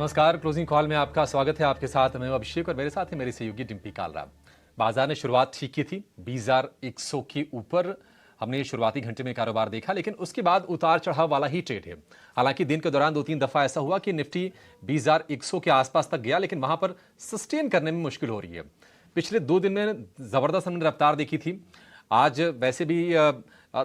नमस्कार। Closing call में आपका स्वागत है। आपके साथ मैं अभिषेक और मेरे साथ है मेरी सहयोगी डिम्पी कालरा। बाजार ने शुरुआत ठीक की थी, 20,100 के ऊपर हमने शुरुआती घंटे में कारोबार देखा, लेकिन उसके बाद उतार चढ़ाव वाला ही ट्रेड है। हालांकि दिन के दौरान 2-3 दफा ऐसा हुआ कि निफ्टी 20,100 के आसपास तक गया, लेकिन वहां पर सस्टेन करने में मुश्किल हो रही है। पिछले 2 दिन में जबरदस्त हमने रफ्तार देखी थी। आज वैसे भी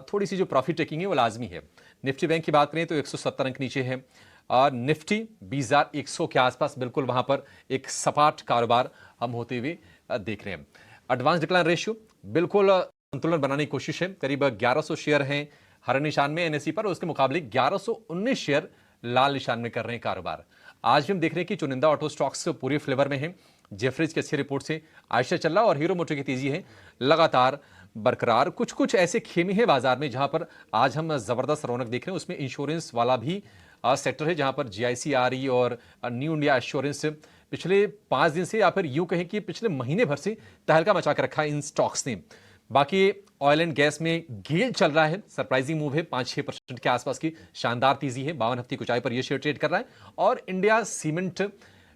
थोड़ी सी जो प्रॉफिट टेकिंग है वो लाजमी है। निफ्टी बैंक की बात करें तो 170 अंक नीचे है और निफ्टी 20,100 के आसपास बिल्कुल वहां पर एक सपाट कारोबार हम होते हुए देख रहे हैं। एडवांस डिक्लाइन रेशियो बिल्कुल संतुलन बनाने की कोशिश है। करीब 1100 शेयर हैं हरे निशान में एनएसई पर, उसके मुकाबले 1119 शेयर लाल निशान में कर रहे हैं कारोबार। आज भी हम देख रहे हैं कि चुनिंदा ऑटो स्टॉक्स पूरे फ्लेवर में हैं। जेफरीज की अच्छी रिपोर्ट से आयशा चल्ला और हीरो मोटर की तेजी है लगातार बरकरार। कुछ कुछ ऐसे खेमे हैं बाजार में जहां पर आज हम जबरदस्त रौनक देख रहे हैं। उसमें इंश्योरेंस वाला भी सेक्टर है जहां पर जीआईसी आ रही और न्यू इंडिया एश्योरेंस पिछले 5 दिन से या फिर यूं कहें कि पिछले महीने भर से तहलका मचा कर रखा है इन स्टॉक्स ने। बाकी ऑयल एंड गैस में गेल चल रहा है, सरप्राइजिंग मूव है, 5-6% के आसपास की शानदार तेजी है। 52 हफ्ते की ऊंचाई पर यह शेयर ट्रेड कर रहा है। और इंडिया सीमेंट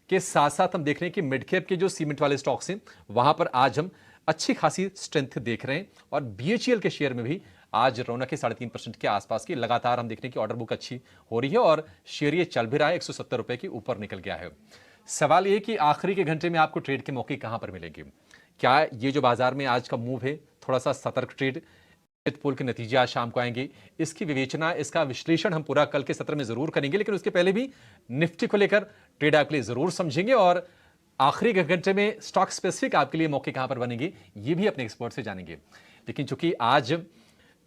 के साथ साथ हम देख रहे हैं कि मिड कैप के जो सीमेंट वाले स्टॉक्स हैं वहां पर आज हम अच्छी खासी स्ट्रेंथ देख रहे हैं। और बीएचईएल के शेयर में भी आज रौनक है 3.5% के आसपास की। लगातार हम देख रहे हैं कि ऑर्डर बुक अच्छी हो रही है और शेयर ये चल भी रहा है, 170 रुपए के ऊपर निकल गया है। सवाल ये कि आखिरी के घंटे में आपको ट्रेड के मौके कहां पर मिलेंगे। क्या ये जो बाजार में आज का मूव है थोड़ा सा सतर्क ट्रेड, पोल के नतीजे आज शाम को आएंगे, इसकी विवेचना, इसका विश्लेषण हम पूरा कल के सत्र में जरूर करेंगे। लेकिन उसके पहले भी निफ्टी को लेकर ट्रेड आपके लिए जरूर समझेंगे और आखिरी के घंटे में स्टॉक स्पेसिफिक आपके लिए मौके कहां पर बनेंगे ये भी अपने एक्सपर्ट से जानेंगे। लेकिन चूंकि आज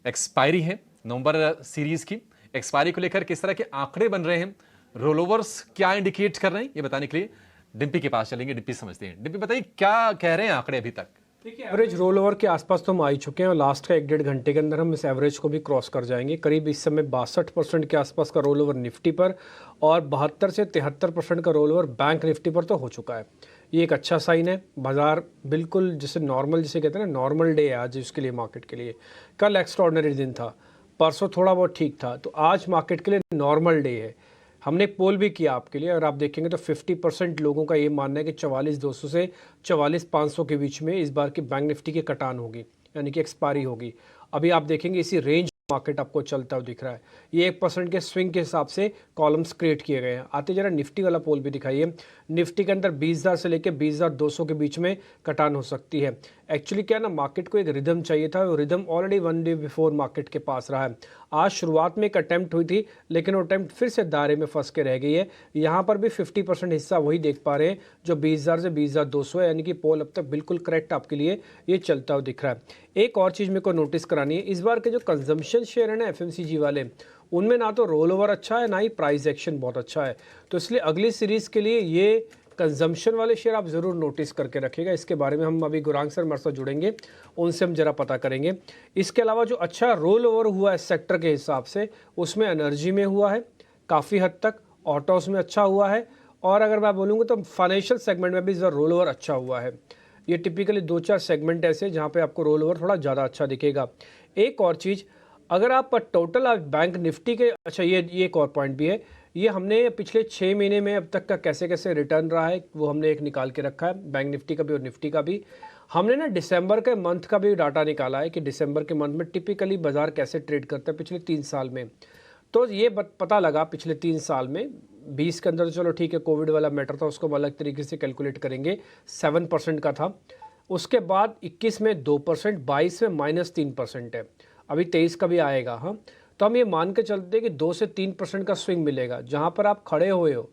एक्सपायरी है नवंबर सीरीज की, एक्सपायरी को लेकर किस तरह के आंकड़े बन रहे हैं, रोलओवर्स क्या इंडिकेट कर रहे हैं, ये बताने के लिए डिम्पी के पास चलेंगे। डिम्पी समझते हैं। डिम्पी बताइए क्या कह रहे हैं आंकड़े अभी तक। देखिए, एवरेज रोल ओवर के आसपास तो हम आ ही चुके हैं और लास्ट का 1-1.5 घंटे के अंदर हम इस एवरेज को भी क्रॉस कर जाएंगे। करीब इस समय 62% के आसपास का रोल ओवर निफ्टी पर और 72 से 73% का रोल ओवर बैंक निफ्टी पर तो हो चुका है। ये एक अच्छा साइन है। बाजार बिल्कुल जिसे नॉर्मल, जिसे कहते हैं ना, नॉर्मल डे है आज इसके लिए, मार्केट के लिए। कल एक्स्ट्रॉर्डनरी दिन था, परसों थोड़ा बहुत ठीक था, तो आज मार्केट के लिए नॉर्मल डे है। हमने एक पोल भी किया आपके लिए और आप देखेंगे तो 50% लोगों का ये मानना है कि 44,200 से 44,500 के बीच में इस बार की बैंक निफ्टी की कटान होगी, यानी कि एक्सपायरी होगी। अभी आप देखेंगे इसी रेंज मार्केट आपको चलता हुआ दिख रहा है। ये 1% के स्विंग के हिसाब से कॉलम्स क्रिएट किए गए हैं। आते जरा निफ्टी वाला पोल भी दिखाइए। निफ्टी के अंदर 20,000 से लेकर 20,200 के बीच में कटान हो सकती है। एक्चुअली क्या ना, मार्केट को एक रिदम चाहिए था, वो rhythm already 1 day before market के पास रहा है। आज शुरुआत में एक अटैम्प्ट हुई थी, लेकिन वो अटैम्प्ट फिर से दायरे में फंस के रह गई है। यहाँ पर भी 50% हिस्सा वही देख पा रहे हैं जो 20,000 से 20,200 है, यानी कि पोल अब तक बिल्कुल करेक्ट आपके लिए ये चलता हुआ दिख रहा है। एक और चीज़ मेरे को नोटिस करानी है, इस बार के जो कंजम्पशन शेयर है ना एफएमसीजी वाले, उनमें ना तो रोल ओवर अच्छा है ना ही प्राइस एक्शन बहुत अच्छा है। तो इसलिए अगली सीरीज़ के लिए ये कंजम्पशन वाले शेयर आप ज़रूर नोटिस करके रखिएगा। इसके बारे में हम अभी गुरांग सर हमारे साथ जुड़ेंगे, उनसे हम ज़रा पता करेंगे। इसके अलावा जो अच्छा रोल ओवर हुआ है सेक्टर के हिसाब से, उसमें एनर्जी में हुआ है काफ़ी हद तक, ऑटोस में अच्छा हुआ है, और अगर मैं बोलूँगा तो फाइनेंशियल सेगमेंट में भी इस बार रोल ओवर अच्छा हुआ है। ये टिपिकली 2-4 सेगमेंट ऐसे जहाँ पे आपको रोल ओवर थोड़ा ज़्यादा अच्छा दिखेगा। एक और चीज़, अगर आप टोटल आप बैंक निफ्टी के, अच्छा ये एक और पॉइंट भी है, ये हमने पिछले 6 महीने में अब तक का कैसे कैसे रिटर्न रहा है वो हमने एक निकाल के रखा है, बैंक निफ्टी का भी और निफ्टी का भी। हमने ना दिसंबर के मंथ का भी डाटा निकाला है कि दिसंबर के मंथ में टिपिकली बाजार कैसे ट्रेड करता है पिछले 3 साल में। तो ये पता लगा पिछले 3 साल में, 20 के अंदर तो चलो ठीक है कोविड वाला मैटर था, उसको हम अलग तरीके से कैलकुलेट करेंगे, 7% का था। उसके बाद 21 में 2%, 22 में -3% है, अभी 23 का भी आएगा। हाँ, तो हम ये मान के चलते हैं कि 2 से 3% का स्विंग मिलेगा। जहाँ पर आप खड़े हुए हो,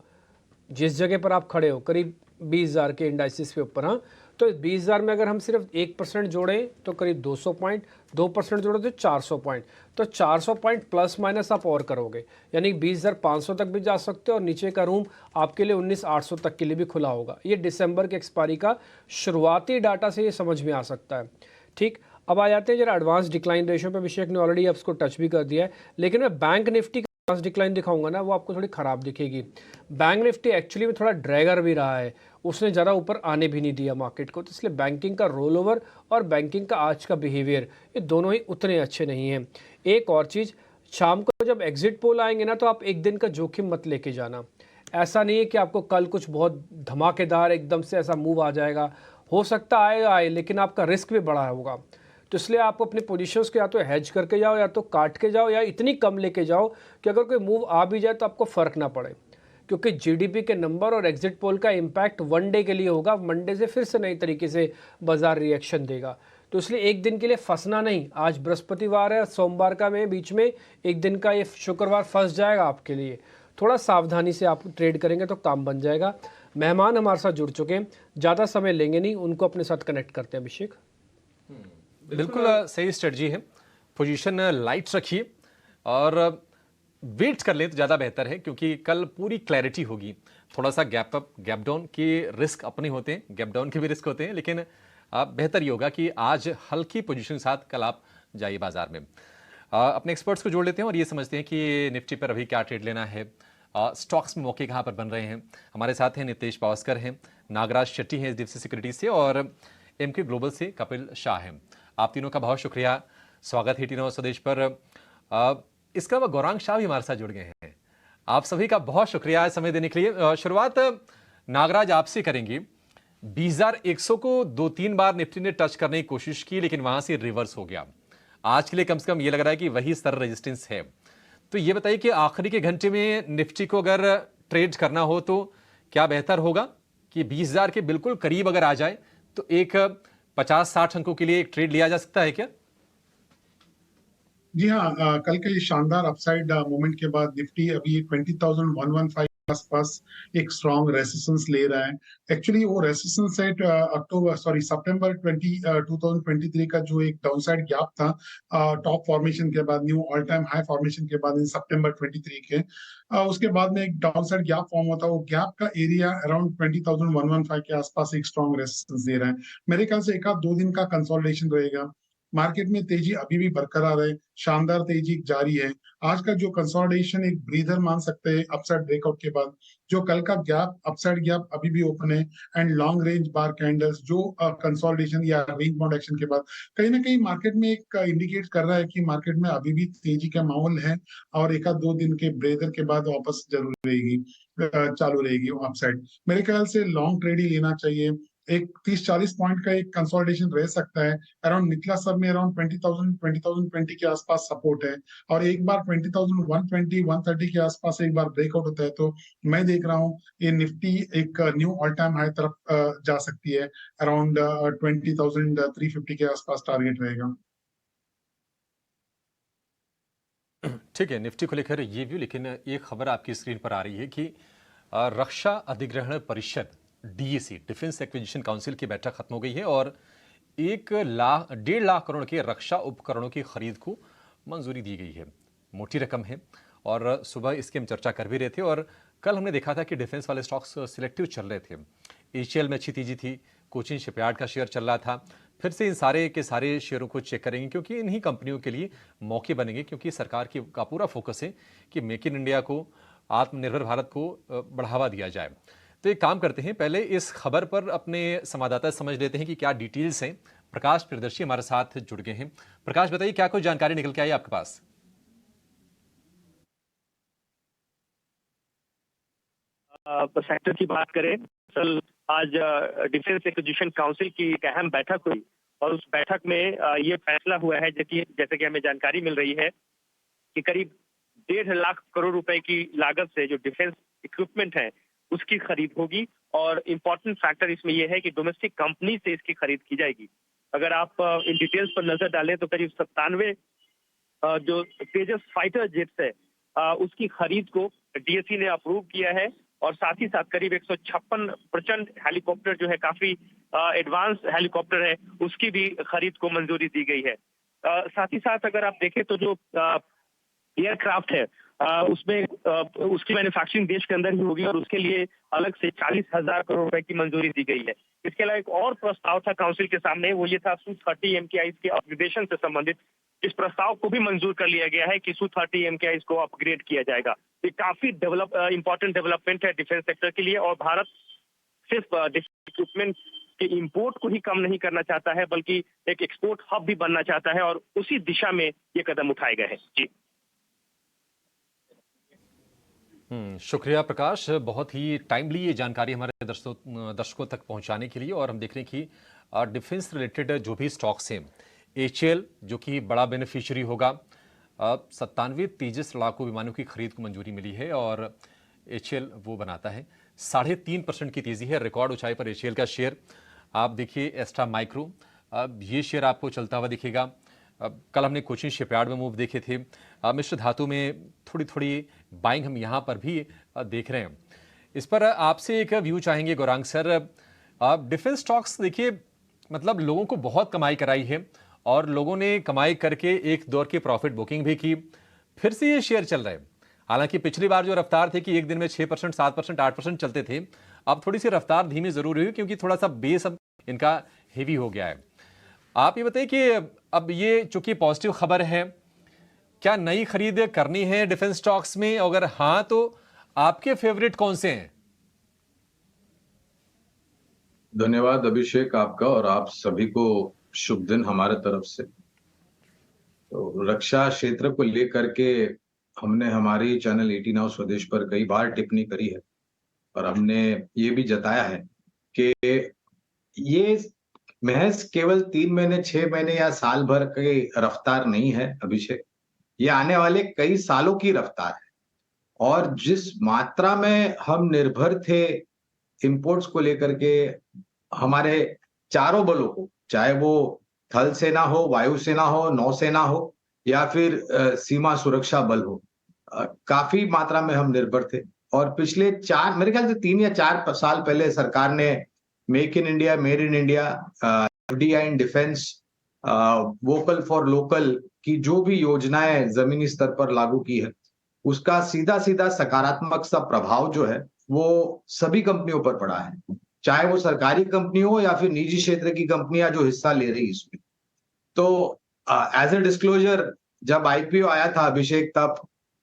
जिस जगह पर आप खड़े हो, करीब 20,000 के इंडाइसिस के ऊपर, हाँ, तो 20,000 में अगर हम सिर्फ 1% जोड़ें तो करीब 200 पॉइंट, 2% जोड़े तो 400 पॉइंट, तो 400 पॉइंट प्लस माइनस आप और करोगे, यानी 20,500 तक भी जा सकते हो और नीचे का रूम आपके लिए 19,800 तक के लिए भी खुला होगा। ये दिसंबर के एक्सपायरी का शुरुआती डाटा से ये समझ में आ सकता है। ठीक, अब आ जाते हैं जरा एडवांस डिक्लाइन रेशियो पे। अभिषेक ने ऑलरेडी उसको टच भी कर दिया है, लेकिन मैं बैंक निफ्टी एडवांस डिक्लाइन दिखाऊंगा ना, वो आपको थोड़ी ख़राब दिखेगी। बैंक निफ्टी एक्चुअली में थोड़ा ड्रैगर भी रहा है, उसने ज़रा ऊपर आने भी नहीं दिया मार्केट को, तो इसलिए बैंकिंग का रोल ओवर और बैंकिंग का आज का बिहेवियर ये दोनों ही उतने अच्छे नहीं हैं। एक और चीज़, शाम को जब एग्जिट पोल आएंगे ना, तो आप एक दिन का जोखिम मत लेके जाना। ऐसा नहीं है कि आपको कल कुछ बहुत धमाकेदार एकदम से ऐसा मूव आ जाएगा। हो सकता आए लेकिन आपका रिस्क भी बड़ा होगा। तो इसलिए आप अपने पोजीशंस को या तो हेज करके जाओ या तो काट के जाओ या इतनी कम लेके जाओ कि अगर कोई मूव आ भी जाए तो आपको फ़र्क ना पड़े, क्योंकि जीडीपी के नंबर और एग्जिट पोल का इम्पैक्ट वन डे के लिए होगा। मंडे से फिर से नई तरीके से बाजार रिएक्शन देगा। तो इसलिए एक दिन के लिए फंसना नहीं। आज बृहस्पतिवार है, सोमवार का में बीच में एक दिन का ये शुक्रवार फंस जाएगा आपके लिए। थोड़ा सावधानी से आप ट्रेड करेंगे तो काम बन जाएगा। मेहमान हमारे साथ जुड़ चुके हैं, ज़्यादा समय लेंगे नहीं, उनको अपने साथ कनेक्ट करते हैं। अभिषेक, बिल्कुल सही स्ट्रेटजी है। पोजीशन लाइट रखिए और वेट कर लें तो ज़्यादा बेहतर है, क्योंकि कल पूरी क्लैरिटी होगी। थोड़ा सा गैप अप गैप डाउन के रिस्क अपने होते हैं, गैप डाउन के भी रिस्क होते हैं, लेकिन बेहतर ये होगा कि आज हल्की पोजीशन के साथ कल आप जाइए बाजार में। अपने एक्सपर्ट्स को जोड़ लेते हैं और ये समझते हैं कि निफ्टी पर अभी क्या ट्रेड लेना है, स्टॉक्स में मौके कहाँ पर बन रहे हैं। हमारे साथ हैं नितेश पावस्कर हैं, नागराज शेट्टी हैं एचडीएफसी सिक्योरिटी से, और एमके ग्लोबल से कपिल शाह हैं। आप तीनों का बहुत शुक्रिया, स्वागत है टी9 स्वदेश पर। इसका अलावा गौरांग शाह भी हमारे साथ जुड़ गए हैं। आप सभी का बहुत शुक्रिया समय देने के लिए। शुरुआत नागराज आपसे करेंगे। 20,100 को 2-3 बार निफ्टी ने टच करने की कोशिश की, लेकिन वहां से रिवर्स हो गया। आज के लिए कम से कम ये लग रहा है कि वही स्तर रेजिस्टेंस है। तो ये बताइए कि आखिरी के घंटे में निफ्टी को अगर ट्रेड करना हो तो क्या बेहतर होगा कि 20,000 के बिल्कुल करीब अगर आ जाए तो एक 50-60 अंकों के लिए एक ट्रेड लिया जा सकता है क्या? जी हाँ, कल के ये शानदार अपसाइड मोमेंट के बाद निफ्टी अभी 20,115 के आसपास एक स्ट्रॉन्ग रेसिस्टेंस ले रहा है। एक्चुअली वो रेसिस्टेंस सेट सितंबर 2023 का जो एक डाउनसाइड गैप था, टॉप फॉर्मेशन के बाद, knew all time high formation के बाद इन सितंबर 23 के, उसके बाद में एक डाउनसाइड गैप फॉर्म होता है। वो गैप का एरिया अराउंड 20,115 के आसपास एक स्ट्रॉन्ग रेसिस्टेंस दे रहा है। मेरे ख्याल से एक आध 2 दिन का कंसोलिडेशन रहेगा। मार्केट में तेजी अभी भी बरकरार है, शानदार तेजी जारी है। आज का जो कंसोलिडेशन एक ब्रीदर मान सकते हैं अपसाइड ब्रेकआउट के बाद। जो कल का गैप, अपसाइड गैप अभी भी ओपन है, and long range bar candles जो कंसोलिडेशन या रेंज बाउंड एक्शन के बाद कहीं ना कहीं मार्केट में एक इंडिकेट कर रहा है कि मार्केट में अभी भी तेजी का माहौल है, और एक आध 2 दिन के ब्रेदर के बाद वापस जरूर रहेगी, चालू रहेगी अपसाइड। मेरे ख्याल से लॉन्ग ट्रेड ही लेना चाहिए। एक 30-40 पॉइंट का एक कंसोलिडेशन रह सकता है। अराउंड निचला सब में अराउंड 20,020 के आसपास सपोर्ट है, और एक बार 20,120 130 के आसपास एक बार ब्रेकआउट होता है तो मैं देख रहा हूँ ये निफ्टी एक न्यू ऑल टाइम हाई तरफ जा सकती है। अराउंड 20,350 के आसपास टारगेट रहेगा। ठीक है, निफ्टी को लेकर ये व्यू, लेकिन एक खबर आपकी स्क्रीन पर आ रही है कि रक्षा अधिग्रहण परिषद डीएसी, डिफेंस एक्विजिशन काउंसिल की बैठक खत्म हो गई है और 1.5 लाख करोड़ के रक्षा उपकरणों की खरीद को मंजूरी दी गई है। मोटी रकम है और सुबह इसकी हम चर्चा कर भी रहे थे, और कल हमने देखा था कि डिफेंस वाले स्टॉक्स सिलेक्टिव चल रहे थे। एचएएल में अच्छी तेजी थी, कोचिन शिपयार्ड का शेयर चल रहा था। फिर से इन सारे के सारे शेयरों को चेक करेंगे, क्योंकि इन्हीं कंपनियों के लिए मौके बनेंगे, क्योंकि सरकार का पूरा फोकस है कि मेक इन इंडिया को, आत्मनिर्भर भारत को बढ़ावा दिया जाए। तो एक काम करते हैं, पहले इस खबर पर अपने संवाददाता समझ लेते हैं कि क्या डिटेल्स हैं। प्रकाश प्रियदर्शी हमारे साथ जुड़ गए हैं। प्रकाश, बताइए क्या कोई जानकारी निकल के आई आपके पास? सेक्टर की बात करें, असल आज डिफेंस एक्विजिशन काउंसिल की एक अहम बैठक हुई, और उस बैठक में ये फैसला हुआ है, जैसे कि हमें जानकारी मिल रही है कि करीब 1.5 लाख करोड़ रुपए की लागत से जो डिफेंस इक्विपमेंट है उसकी खरीद होगी। और इम्पोर्टेंट फैक्टर इसमें यह है कि डोमेस्टिक कंपनी से इसकी खरीद की जाएगी। अगर आप इन डिटेल्स पर नजर डालें तो करीब 97 जो तेजस फाइटर जेट्स है उसकी खरीद को डीएसी ने अप्रूव किया है, और साथ ही साथ करीब 156 प्रचंड हेलीकॉप्टर जो है, काफी एडवांस हेलीकॉप्टर है, उसकी भी खरीद को मंजूरी दी गई है। साथ ही साथ अगर आप देखें तो जो एयरक्राफ्ट है उसमें उसकी मैन्युफैक्चरिंग देश के अंदर ही होगी, और उसके लिए अलग से 40,000 करोड़ रुपए की मंजूरी दी गई है। इसके अलावा एक और प्रस्ताव था काउंसिल के सामने, वो ये था Su-30 MKIs के अपग्रेडेशन से संबंधित। इस प्रस्ताव को भी मंजूर कर लिया गया है कि Su-30 MKIs को अपग्रेड किया जाएगा। ये काफी इंपॉर्टेंट डेवलपमेंट है डिफेंस सेक्टर के लिए, और भारत सिर्फ डिफेंस इक्विपमेंट के इंपोर्ट को ही कम नहीं करना चाहता है, बल्कि एक एक्सपोर्ट हब भी बनना चाहता है, और उसी दिशा में ये कदम उठाए गए हैं। जी शुक्रिया प्रकाश, बहुत ही टाइमली ये जानकारी हमारे दर्शकों तक पहुंचाने के लिए। और हम देख रहे हैं कि डिफेंस रिलेटेड जो भी स्टॉक्स हैं, एचएएल जो कि बड़ा बेनिफिशियरी होगा, 97 तेजस लड़ाकू विमानों की खरीद को मंजूरी मिली है और एचएएल वो बनाता है। 3.5% की तेजी है, रिकॉर्ड ऊंचाई पर एचएएल का शेयर। आप देखिए एस्ट्रा माइक्रो, अब ये शेयर आपको चलता हुआ दिखेगा। अब कल हमने कोचिन शिपयार्ड में मूव देखे थे, मिश्र धातु में थोड़ी थोड़ी बाइंग हम यहाँ पर भी देख रहे हैं। इस पर आपसे एक व्यू चाहेंगे गौरांग सर। डिफेंस स्टॉक्स देखिए, मतलब लोगों को बहुत कमाई कराई है और लोगों ने कमाई करके एक दौर की प्रॉफिट बुकिंग भी की, फिर से ये शेयर चल रहे हैं। हालांकि पिछली बार जो रफ्तार थी कि एक दिन में 6%, 7%, 8% चलते थे, अब थोड़ी सी रफ्तार धीमी जरूर हुई क्योंकि थोड़ा सा बेस अब इनका हेवी हो गया है। आप ये बताइए कि अब ये चूंकि पॉजिटिव खबर है, क्या नई खरीद करनी है डिफेंस स्टॉक्स में? अगर हाँ तो आपके फेवरेट कौन से हैं? धन्यवाद अभिषेक आपका, और आप सभी को शुभ दिन हमारे तरफ से। तो रक्षा क्षेत्र को लेकर के हमने हमारी चैनल 18 नाउ स्वदेश पर कई बार टिप्पणी करी है और हमने ये भी जताया है कि ये महज केवल 3 महीने, 6 महीने या साल भर की रफ्तार नहीं है अभिषेक, ये आने वाले कई सालों की रफ्तार है। और जिस मात्रा में हम निर्भर थे इंपोर्ट्स को लेकर के, हमारे चारों बलों को, चाहे वो थल सेना हो, वायुसेना हो, नौसेना हो या फिर सीमा सुरक्षा बल हो, काफी मात्रा में हम निर्भर थे। और पिछले मेरे ख्याल से 3 या 4 साल पहले सरकार ने make in India, made in India, FDI in defence, vocal for local की जो भी योजनाएं जमीनी स्तर पर लागू की है, उसका सीधा सीधा सकारात्मक सा प्रभाव जो है वो सभी कंपनियों पर पड़ा है, चाहे वो सरकारी कंपनी हो या फिर निजी क्षेत्र की कंपनियां जो हिस्सा ले रही इसमें। तो एज ए डिस्क्लोजर, जब आईपीओ आया था अभिषेक, तब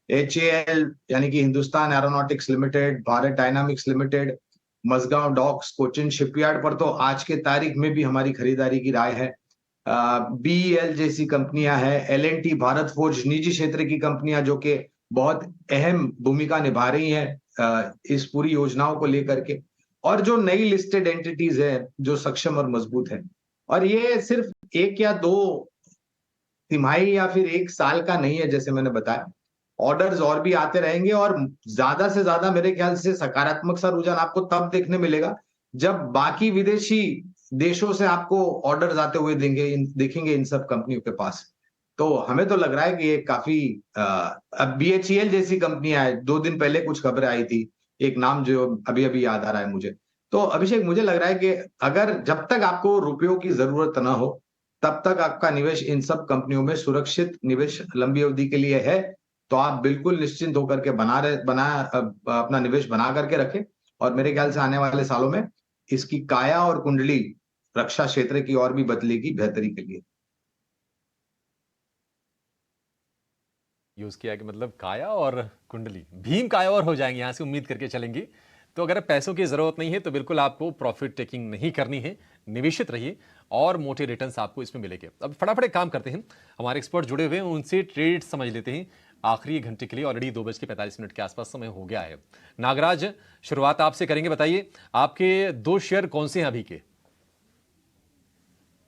एचएएल यानी कि Hindustan Aeronautics Limited, Bharat Dynamics Limited, Mazagon Docks, Cochin Shipyard पर तो आज के तारीख में भी हमारी खरीदारी की राय है। बीईएल जैसी कंपनियां हैं, एलएनटी, भारत फोर्ज, निजी क्षेत्र की कंपनियां जो कि बहुत अहम भूमिका निभा रही हैं इस पूरी योजनाओं को लेकर के, और जो नई लिस्टेड एंटिटीज है जो सक्षम और मजबूत है। और ये सिर्फ 1 या 2 तिमाही या फिर 1 साल का नहीं है, जैसे मैंने बताया, ऑर्डर्स और भी आते रहेंगे। और ज्यादा से ज्यादा मेरे ख्याल से सकारात्मक सा रुझान आपको तब देखने मिलेगा जब बाकी विदेशी देशों से आपको ऑर्डर्स आते हुए देखेंगे इन सब कंपनियों के पास। तो हमें तो लग रहा है कि ये काफी अब बीएचईएल जैसी कंपनियां है, 2 दिन पहले कुछ खबरें आई थी, एक नाम जो अभी अभी याद आ रहा है मुझे। तो अभिषेक, मुझे लग रहा है कि अगर जब तक आपको रुपयों की जरूरत ना हो तब तक आपका निवेश इन सब कंपनियों में सुरक्षित निवेश लंबी अवधि के लिए है, तो आप बिल्कुल निश्चिंत होकर के अपना निवेश बना करके रखें। और मेरे ख्याल से आने वाले सालों में इसकी काया और कुंडली रक्षा क्षेत्र की और भी बदलेगी बेहतरी के लिए। यूज किया कि मतलब काया और कुंडली, भीम काया और हो जाएंगे, यहां से उम्मीद करके चलेंगे। तो अगर पैसों की जरूरत नहीं है तो बिल्कुल आपको प्रॉफिट टेकिंग नहीं करनी है, निवेशित रहिए और मोटे रिटर्न्स आपको इसमें मिलेंगे। अब फटाफट एक काम करते हैं, हमारे एक्सपर्ट जुड़े हुए हैं, उनसे ट्रेड समझ लेते हैं। आखिरी घंटे के लिए ऑलरेडी 2:45 के आसपास समय हो गया है। नागराज, शुरुआत आपसे करेंगे, बताइए आपके 2 शेयर कौन से हैं अभी के?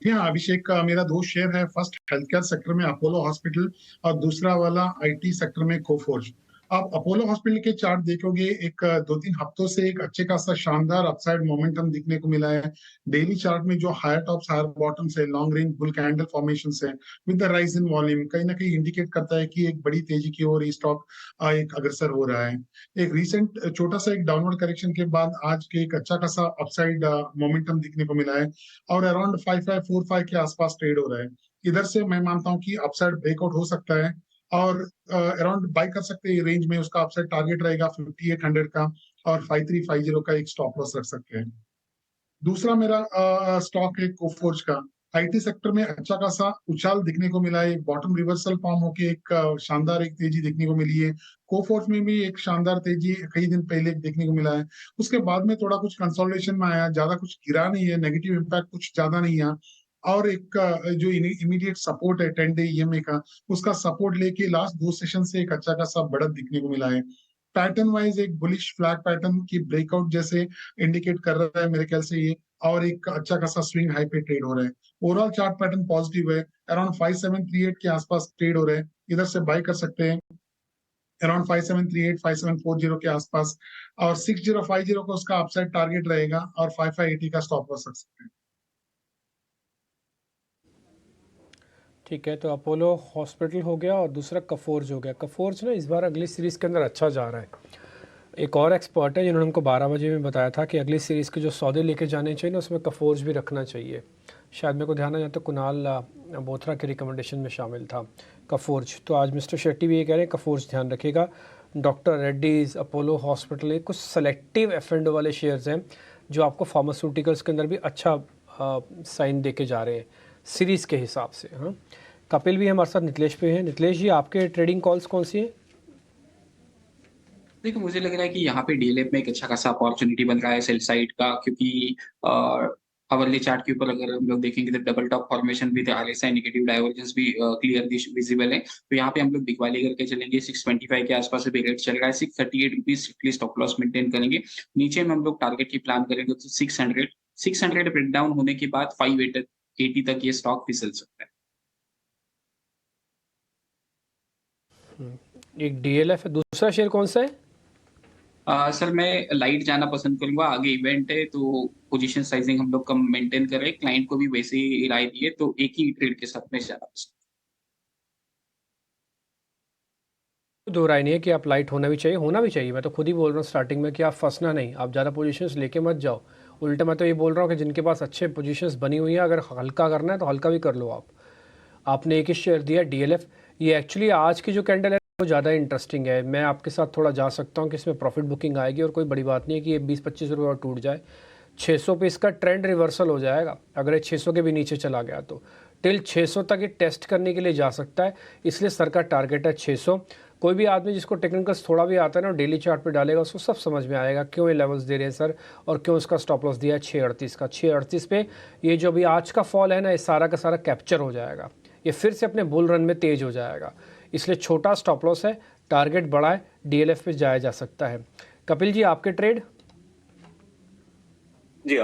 हाँ अभिषेक, का मेरा 2 शेयर है। फर्स्ट हेल्थ केयर सेक्टर में अपोलो हॉस्पिटल और दूसरा वाला आईटी सेक्टर में कोफोर्ज। आप अपोलो हॉस्पिटल के चार्ट देखोगे, एक 2-3 हफ्तों से एक अच्छे खासा शानदार अपसाइड मोमेंटम दिखने को मिला है। डेली चार्ट में जो हायर टॉप्स हायर बॉटम्स है, long range bull candle formation है with the rise in volume, कहीं ना कहीं इंडिकेट करता है कि एक बड़ी तेजी की ओर स्टॉक एक अग्रसर हो रहा है। एक रिसेंट छोटा सा एक डाउनवर्ड करेक्शन के बाद आज के एक अच्छा खासा अपसाइड मोमेंटम दिखने को मिला है और अराउंड 5545 के आसपास ट्रेड हो रहा है। इधर से मैं मानता हूँ कि अपसाइड ब्रेकआउट हो सकता है और अराउंड बाय कर सकते हैं रेंज में। उसका अपसाइड टारगेट रहेगा 5800 का और 5350 का एक स्टॉप लॉस रख सकते हैं। दूसरा मेरा स्टॉक है कोफोर्ज का। आईटी सेक्टर में अच्छा खासा उछाल दिखने को मिला है, बॉटम रिवर्सल फॉर्म होके एक शानदार एक तेजी देखने को मिली है। कोफोर्ज में भी एक शानदार तेजी कई दिन पहले देखने को मिला है। उसके बाद में थोड़ा कुछ कंसोलिडेशन में आया, ज्यादा कुछ गिरा नहीं है, नेगेटिव इम्पैक्ट कुछ ज्यादा नहीं है। और एक जो इमीडिएट सपोर्ट है 10 डे ईएमए का, उसका सपोर्ट लेके लास्ट 2 सेशन से एक अच्छा खासा बढ़त दिखने को मिला है। पैटर्न वाइज एक बुलिश फ्लैग पैटर्न की ब्रेकआउट जैसे इंडिकेट कर रहा है मेरे ख्याल से ये, और एक अच्छा खासा स्विंग हाई पे ट्रेड हो रहा है। ओवरऑल चार्ट पैटर्न पॉजिटिव है, अराउंड 5738 के आसपास ट्रेड हो रहे हैं, इधर से बाय कर सकते हैं अराउंड 5738 5740 के आसपास, और 6050 को उसका अपसाइड टारगेट रहेगा, और 5580 का स्टॉप लॉस रख सकते हैं। ठीक है, तो अपोलो हॉस्पिटल हो गया और दूसरा कफोर्ज हो गया। कफोर्ज ना इस बार अगली सीरीज़ के अंदर अच्छा जा रहा है। एक और एक्सपर्ट है जिन्होंने हमको 12 बजे में बताया था कि अगली सीरीज़ के जो सौदे लेके जाने चाहिए ना उसमें कफोर्ज भी रखना चाहिए। शायद मेरे को ध्यान आ जाता, कुणाल बोथरा के रिकमेंडेशन में शामिल था कफोर्ज। तो आज मिस्टर शेट्टी भी ये कह रहे हैं कफोर्ज ध्यान रखेगा। डॉक्टर रेड्डीज, अपोलो हॉस्पिटल, ये कुछ सेलेक्टिव एफ&ओ वाले शेयर्स हैं जो आपको फार्मास्यूटिकल्स के अंदर भी अच्छा साइन दे के जा रहे हैं सीरीज़ के हिसाब से। हाँ, कपिल भी हमारे साथ नितलेश पे हैं। नितलेश जी, आपके ट्रेडिंग कॉल्स कौन सी हैं? देखो, मुझे लग रहा है कि यहाँ पे डीएलएफ में एक अच्छा खासा अपॉर्चुनिटी बन रहा है सेल साइड का, क्योंकि आवरली चार्ट के ऊपर अगर हम लोग देखेंगे तो डबल टॉप फॉर्मेशन भी, आरएसआई नेगेटिव डाइवर्जेंस भी क्लियरली विजिबल है। तो यहाँ पे हम लोग बिकवाली करके चलेंगे। 625 के आसपास भी रेट चल रहा है। 638 rupees at least stop loss maintain करेंगे। नीचे में हम लोग टारगेट की प्लान करेंगे तो 600 ब्रेक डाउन होने के बाद 580 तक ये स्टॉक फिसल सकता है। एक डीएलएफ है, दूसरा शेयर कौन सा है? सर, मैं लाइट जाना पसंद करूंगा। आगे इवेंट है तो पोजीशन साइजिंग हम लोग कम मेंटेन करें। क्लाइंट को भी वैसे ही राय दिए तो एक ही ट्रेड के साथ में जाना पसंद। दो राय नहीं है कि आप लाइट होना भी चाहिए, होना भी चाहिए। मैं तो खुद ही बोल रहा हूँ स्टार्टिंग में कि आप फंसना नहीं, आप ज़्यादा पोजीशंस लेके मत जाओ। उल्टा मैं तो ये बोल रहा हूँ कि जिनके पास अच्छे पोजीशंस बनी हुई हैं, अगर हल्का करना है तो हल्का भी कर लो आप। आपने एक ही शेयर दिया डीएलएफ। ये एक्चुअली आज की जो कैंडल है वो ज़्यादा इंटरेस्टिंग है। मैं आपके साथ थोड़ा जा सकता हूँ कि इसमें प्रॉफिट बुकिंग आएगी, और कोई बड़ी बात नहीं है कि ये 20-25 रुपये और टूट जाए। 600 पे इसका ट्रेंड रिवर्सल हो जाएगा अगर ये 600 के भी नीचे चला गया तो। टिल 600 तक ये टेस्ट करने के लिए जा सकता है, इसलिए सर का टारगेट है 600। कोई भी आदमी जिसको टेक्निकल्स थोड़ा भी आता है ना, डेली चार्ट पे डालेगा, उसको सब समझ में आएगा क्यों ये लेवल्स दे रहे हैं सर, और क्यों इसका स्टॉप लॉस दिया है 638 का। 638 पे ये जो भी आज का फॉल है ना, ये सारा का सारा कैप्चर हो जाएगा, ये फिर से अपने बुल रन में तेज हो जाएगा। इसलिए छोटा स्टॉप लॉस है, टारगेट बड़ा है, डीएलएफ पे जाया जा सकता है। कपिल जी, आपके ट्रेड? जी,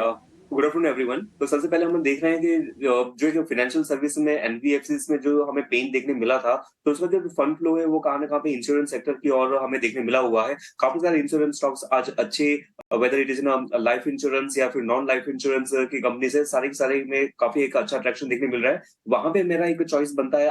गुड आफ्टरनून एवरीवन। तो सबसे पहले हम देख रहे हैं कि जो फाइनेंशियल सर्विस में एनबीएफसीज में जो हमें पेन देखने मिला था, तो उसमें जो फंड फ्लो है वो कहाँ ना कहाँ पे इंश्योरेंस सेक्टर की ओर हमें देखने मिला हुआ है। काफी सारे इंश्योरेंस स्टॉक्स आज अच्छे, whether it is in life insurance या फिर नॉन लाइफ इंश्योरेंस की कंपनी से सारे के सारे में काफी एक अच्छा अट्रैक्शन देखने मिल रहा है। वहां पे मेरा एक चॉइस बनता है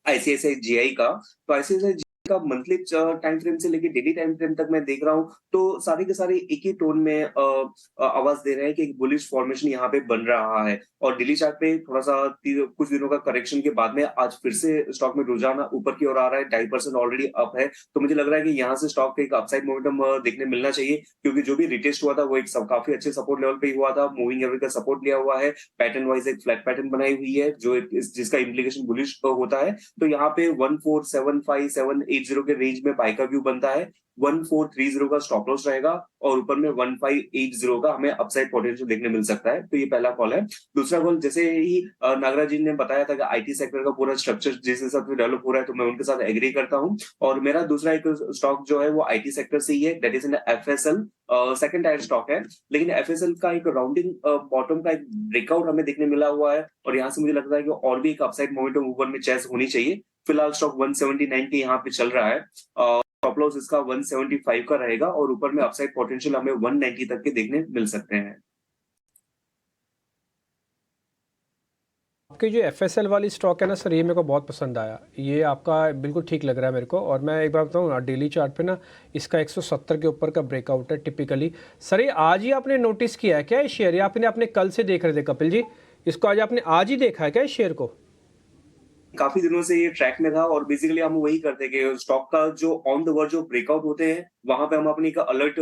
आईसीआईसीआई जीआई का। तो आईसीआईसीआई का मंथली टाइम फ्रेम से लेके डेली टाइम फ्रेम तक मैं देख रहा हूँ, तो सारे के सारे एक ही टोन में आवाज दे रहे हैं कि एक बुलिश फॉर्मेशन यहाँ पे बन रहा है। और डेली चार्ट पे थोड़ा सा कुछ दिनों का करेक्शन के बाद में आज फिर से स्टॉक में रुझान ऊपर की ओर आ रहा है। 2.5% ऑलरेडी अप है। तो मुझे लग रहा है कि यहाँ से स्टॉक का एक अपसाइड मोमेंटम देखने मिलना चाहिए, क्योंकि जो भी रिटेस्ट हुआ था वो एक काफी अच्छे सपोर्ट लेवल पे ही हुआ था। मूविंग एवरेज का सपोर्ट लिया हुआ है, पैटर्न वाइज एक फ्लैट पैटर्न बनाई हुई है जो जिसका इम्प्लीकेशन बुलिश होता है। तो यहाँ पे 1475780 के रेंज में बाय का व्यू बनता है। 1430 का स्टॉप लॉस रहेगा, और ऊपर में 1580 का हमें अपसाइड पोटेंशियल देखने मिल सकता है। तो ये पहला कॉल है। दूसरा कॉल, जैसे ही नागराज जी ने बताया था कि आईटी सेक्टर का पूरा स्ट्रक्चर जिस हिसाब से डेवलप हो रहा है, तो मैं उनके साथ एग्री करता हूँ। और मेरा दूसरा एक स्टॉक जो है वो आईटी सेक्टर से ही है, that is in FSL. Second tier stock है, लेकिन एफएसएल का एक राउंडिंग बॉटम का एक ब्रेकआउट हमें देखने मिला हुआ है, और यहाँ से मुझे लगता है कि और भी एक अपसाइड मोमेंटम ऊपर में चेस होनी चाहिए। फिलहाल स्टॉक 179 के यहाँ पे चल रहा है। स्टॉप लॉस इसका 175 का रहेगा, और ऊपर में अपसाइड पोटेंशियल हमें 190 तक के देखने मिल सकते हैं। आपकी जो एफएसएल वाली स्टॉक है ना सर, ये मेरे को बहुत पसंद आया। ये आपका बिल्कुल ठीक लग रहा है मेरे को। और मैं एक बार बताऊँ, डेली चार्ट पे ना इसका 170 के ऊपर का ब्रेकआउट है टिपिकली। सर, ये आज ही आपने नोटिस किया है क्या ये शेयर, या आपने अपने कल से देख रहे थे कपिल जी? इसको आज आपने आज ही देखा है क्या इस शेयर को? काफी दिनों से ये ट्रैक में था, और बेसिकली हम वही करते हैं कि स्टॉक का जो ऑन द वर्ज जो ब्रेकआउट होते हैं वहां पे हम अपनी एक अलर्ट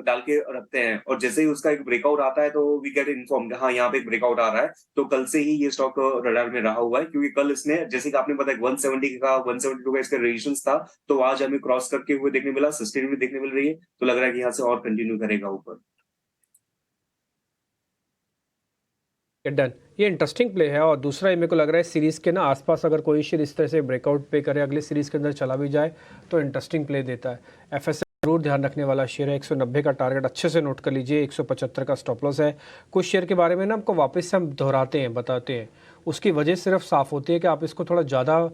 डाल के रखते हैं, और जैसे ही उसका एक ब्रेकआउट आता है तो वी गेट इन्फॉर्म्ड, हाँ यहाँ पे एक ब्रेकआउट आ रहा है। तो कल से ही ये स्टॉक रडार में रहा हुआ है, क्योंकि कल इसने, जैसे कि आपने बताया, 170 का 172 का इसका रेजिस्टेंस था, तो आज हमें क्रॉस करके हुए देखने मिला, सस्टेन भी देखने मिल रही है। तो लग रहा है कि यहाँ से और कंटिन्यू करेगा ऊपर। ये डन। ये इंटरेस्टिंग प्ले है और दूसरा ये मेरे को लग रहा है सीरीज़ के ना आसपास अगर कोई शेयर इस तरह से ब्रेकआउट पे करे अगले सीरीज़ के अंदर चला भी जाए तो इंटरेस्टिंग प्ले देता है। एफएसएल जरूर ध्यान रखने वाला शेयर है। 190 का टारगेट अच्छे से नोट कर लीजिए, 175 का स्टॉप लॉस है। कुछ शेयर के बारे में ना आपको वापस से हम दोहराते हैं, बताते हैं, उसकी वजह सिर्फ साफ होती है कि आप इसको थोड़ा ज़्यादा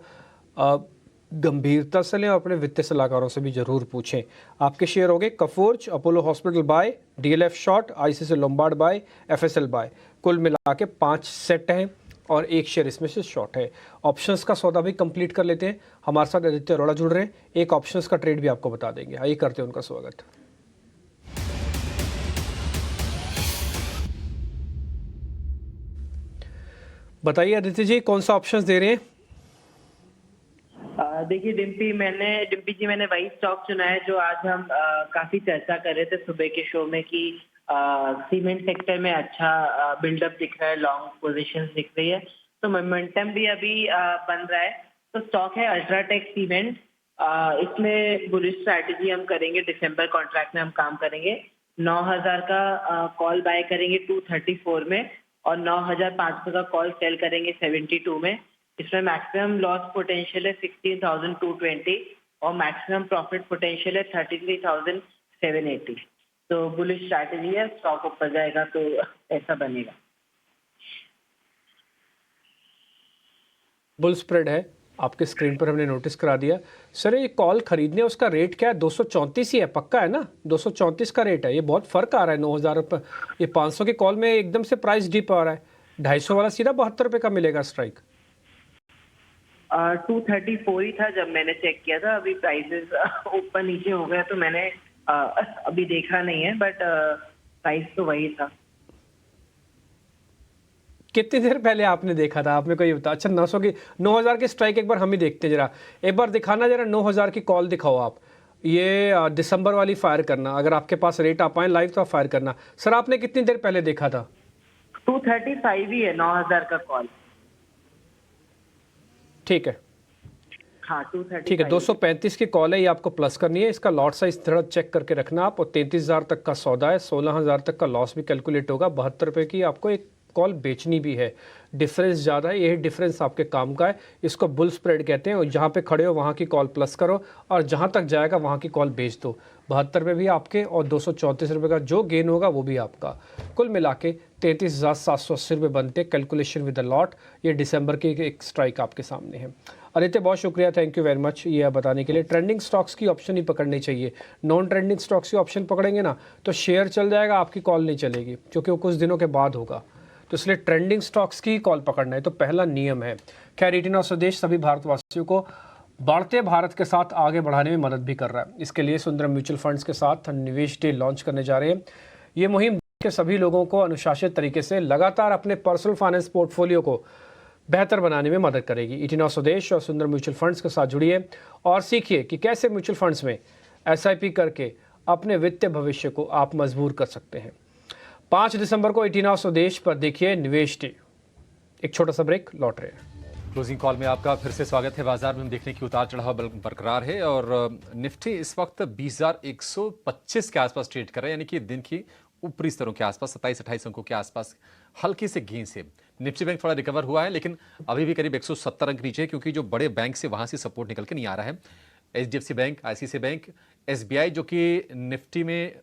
गंभीरता से लें और अपने वित्तीय सलाहकारों से भी जरूर पूछें। आपके शेयर हो गए Coforge, Apollo hospital buy, DLF short, ICICI Lombard buy, FSL buy. कुल मिला के 5 सेट हैं और एक शेयर इसमें से शॉर्ट है। ऑप्शंस का सौदा भी कंप्लीट कर लेते हैं। हमारे साथ आदित्य अरोड़ा जुड़ रहे हैं, एक ऑप्शंस का ट्रेड भी आपको बता देंगे। आइए करते हैं उनका स्वागत। बताइए आदित्य जी, कौन सा ऑप्शंस दे रहे हैं? देखिए डिम्पी जी मैंने वही स्टॉक चुना है जो आज हम काफी चर्चा कर रहे थे सुबह के शो में कि सीमेंट सेक्टर में अच्छा बिल्डअप दिख रहा है, लॉन्ग पोजीशंस दिख रही है, तो मोमेंटम भी अभी बन रहा है। तो स्टॉक है अल्ट्राटेक सीमेंट। इसमें बुलिश स्ट्रैटेजी हम करेंगे, दिसंबर कॉन्ट्रैक्ट में हम काम करेंगे। 9,000 का कॉल बाय करेंगे 234 में और 9,500 का कॉल सेल करेंगे 72 में। इसमें मैक्सिमम लॉस पोटेंशियल है 16,220 और मैक्सिमम प्रॉफिट पोटेंशियल है 33,780। तो बुलिश स्ट्रैटेजी है, स्टॉक ऊपर जाएगा तो ऐसा बनेगा। बुल स्प्रेड है, आपके स्क्रीन पर हमने नोटिस करा दिया। सर ये कॉल खरीदने उसका रेट क्या है? 234 ही है, पक्का है ना? 234 का रेट है। ये बहुत फर्क आ रहा है 9,000 रुपये। ये 500 के कॉल में एकदम से प्राइस डिप आ रहा है। 250 वाला सीधा 72 रुपये का मिलेगा स्ट्राइक। 234 ही था जब मैंने चेक किया था। अभी प्राइसेस ऊपर नीचे हो गया तो मैंने अभी देखा नहीं है, बट प्राइस तो वही था। कितनी देर पहले आपने देखा था? आपने कोई बता। अच्छा 9,000 की स्ट्राइक एक बार हम ही देखते हैं जरा। एक बार दिखाना जरा, 9,000 की कॉल दिखाओ आप। ये दिसंबर वाली फायर करना, अगर आपके पास रेट आ पाए लाइव तो आप फायर करना। सर आपने कितनी देर पहले देखा था? 235 ही है 9,000 का कॉल। ठीक है, हाँ 235। ठीक है। 235 की कॉल है, ये आपको प्लस करनी है। इसका लॉट साइज थोड़ा चेक करके रखना आप। और 33,000 तक का सौदा है, 16,000 तक का लॉस भी कैलकुलेट होगा। 72 रुपये की आपको एक कॉल बेचनी भी है। डिफरेंस ज़्यादा है, यही डिफरेंस आपके काम का है। इसको बुल स्प्रेड कहते हैं। और जहाँ पे खड़े हो वहाँ की कॉल प्लस करो और जहाँ तक जाएगा वहाँ की कॉल बेच दो। 72 रुपये भी आपके और 234 रुपये का जो गेन होगा वो भी आपका। कुल मिला के 33,780 रुपये बनते। Calculation with the lot. ये दिसंबर की एक स्ट्राइक आपके सामने है। आदित्य बहुत शुक्रिया, थैंक यू वेरी मच ये बताने के लिए। ट्रेंडिंग स्टॉक्स की ऑप्शन ही पकड़नी चाहिए। नॉन ट्रेंडिंग स्टॉक्स की ऑप्शन पकड़ेंगे ना तो शेयर चल जाएगा, आपकी कॉल नहीं चलेगी, क्योंकि वो कुछ दिनों के बाद होगा। तो इसलिए ट्रेंडिंग स्टॉक्स की कॉल पकड़ना है, तो पहला नियम है। खैर इटिना स्वदेश सभी भारतवासियों को बढ़ते भारत के साथ आगे बढ़ाने में मदद भी कर रहा है। इसके लिए सुंदरम म्यूचुअल फंड्स के साथ निवेश डे लॉन्च करने जा रहे हैं। ये मुहिम के सभी लोगों को अनुशासित तरीके से लगातार अपने पर्सनल फाइनेंस पोर्टफोलियो को बेहतर बनाने में मदद करेगी। इटिना स्वदेश और सुंदर म्यूचुअल फंड्स के साथ जुड़िए और सीखिए कि कैसे म्यूचुअल फंड्स में एसआईपी करके अपने वित्तीय भविष्य को आप मजबूर कर सकते हैं। 5 दिसंबर को इटिना स्वदेश पर देखिए निवेश डे। एक छोटा सा ब्रेक, लौट रहे हैं। क्लोजिंग कॉल में आपका फिर से स्वागत है। बाजार में हम देखने की उतार चढ़ाव बरकरार है और निफ्टी इस वक्त 20,125 के आसपास ट्रेड कर रहे हैं, यानी कि दिन की ऊपरी स्तरों के आसपास 27-28 अंकों के आसपास हल्के से गेन से। निफ्टी बैंक थोड़ा रिकवर हुआ है, लेकिन अभी भी करीब 170 अंक नीचे है, क्योंकि जो बड़े बैंक से वहां से सपोर्ट निकल के नहीं आ रहा है। HDFC bank, ICICI bank, SBI जो कि निफ्टी में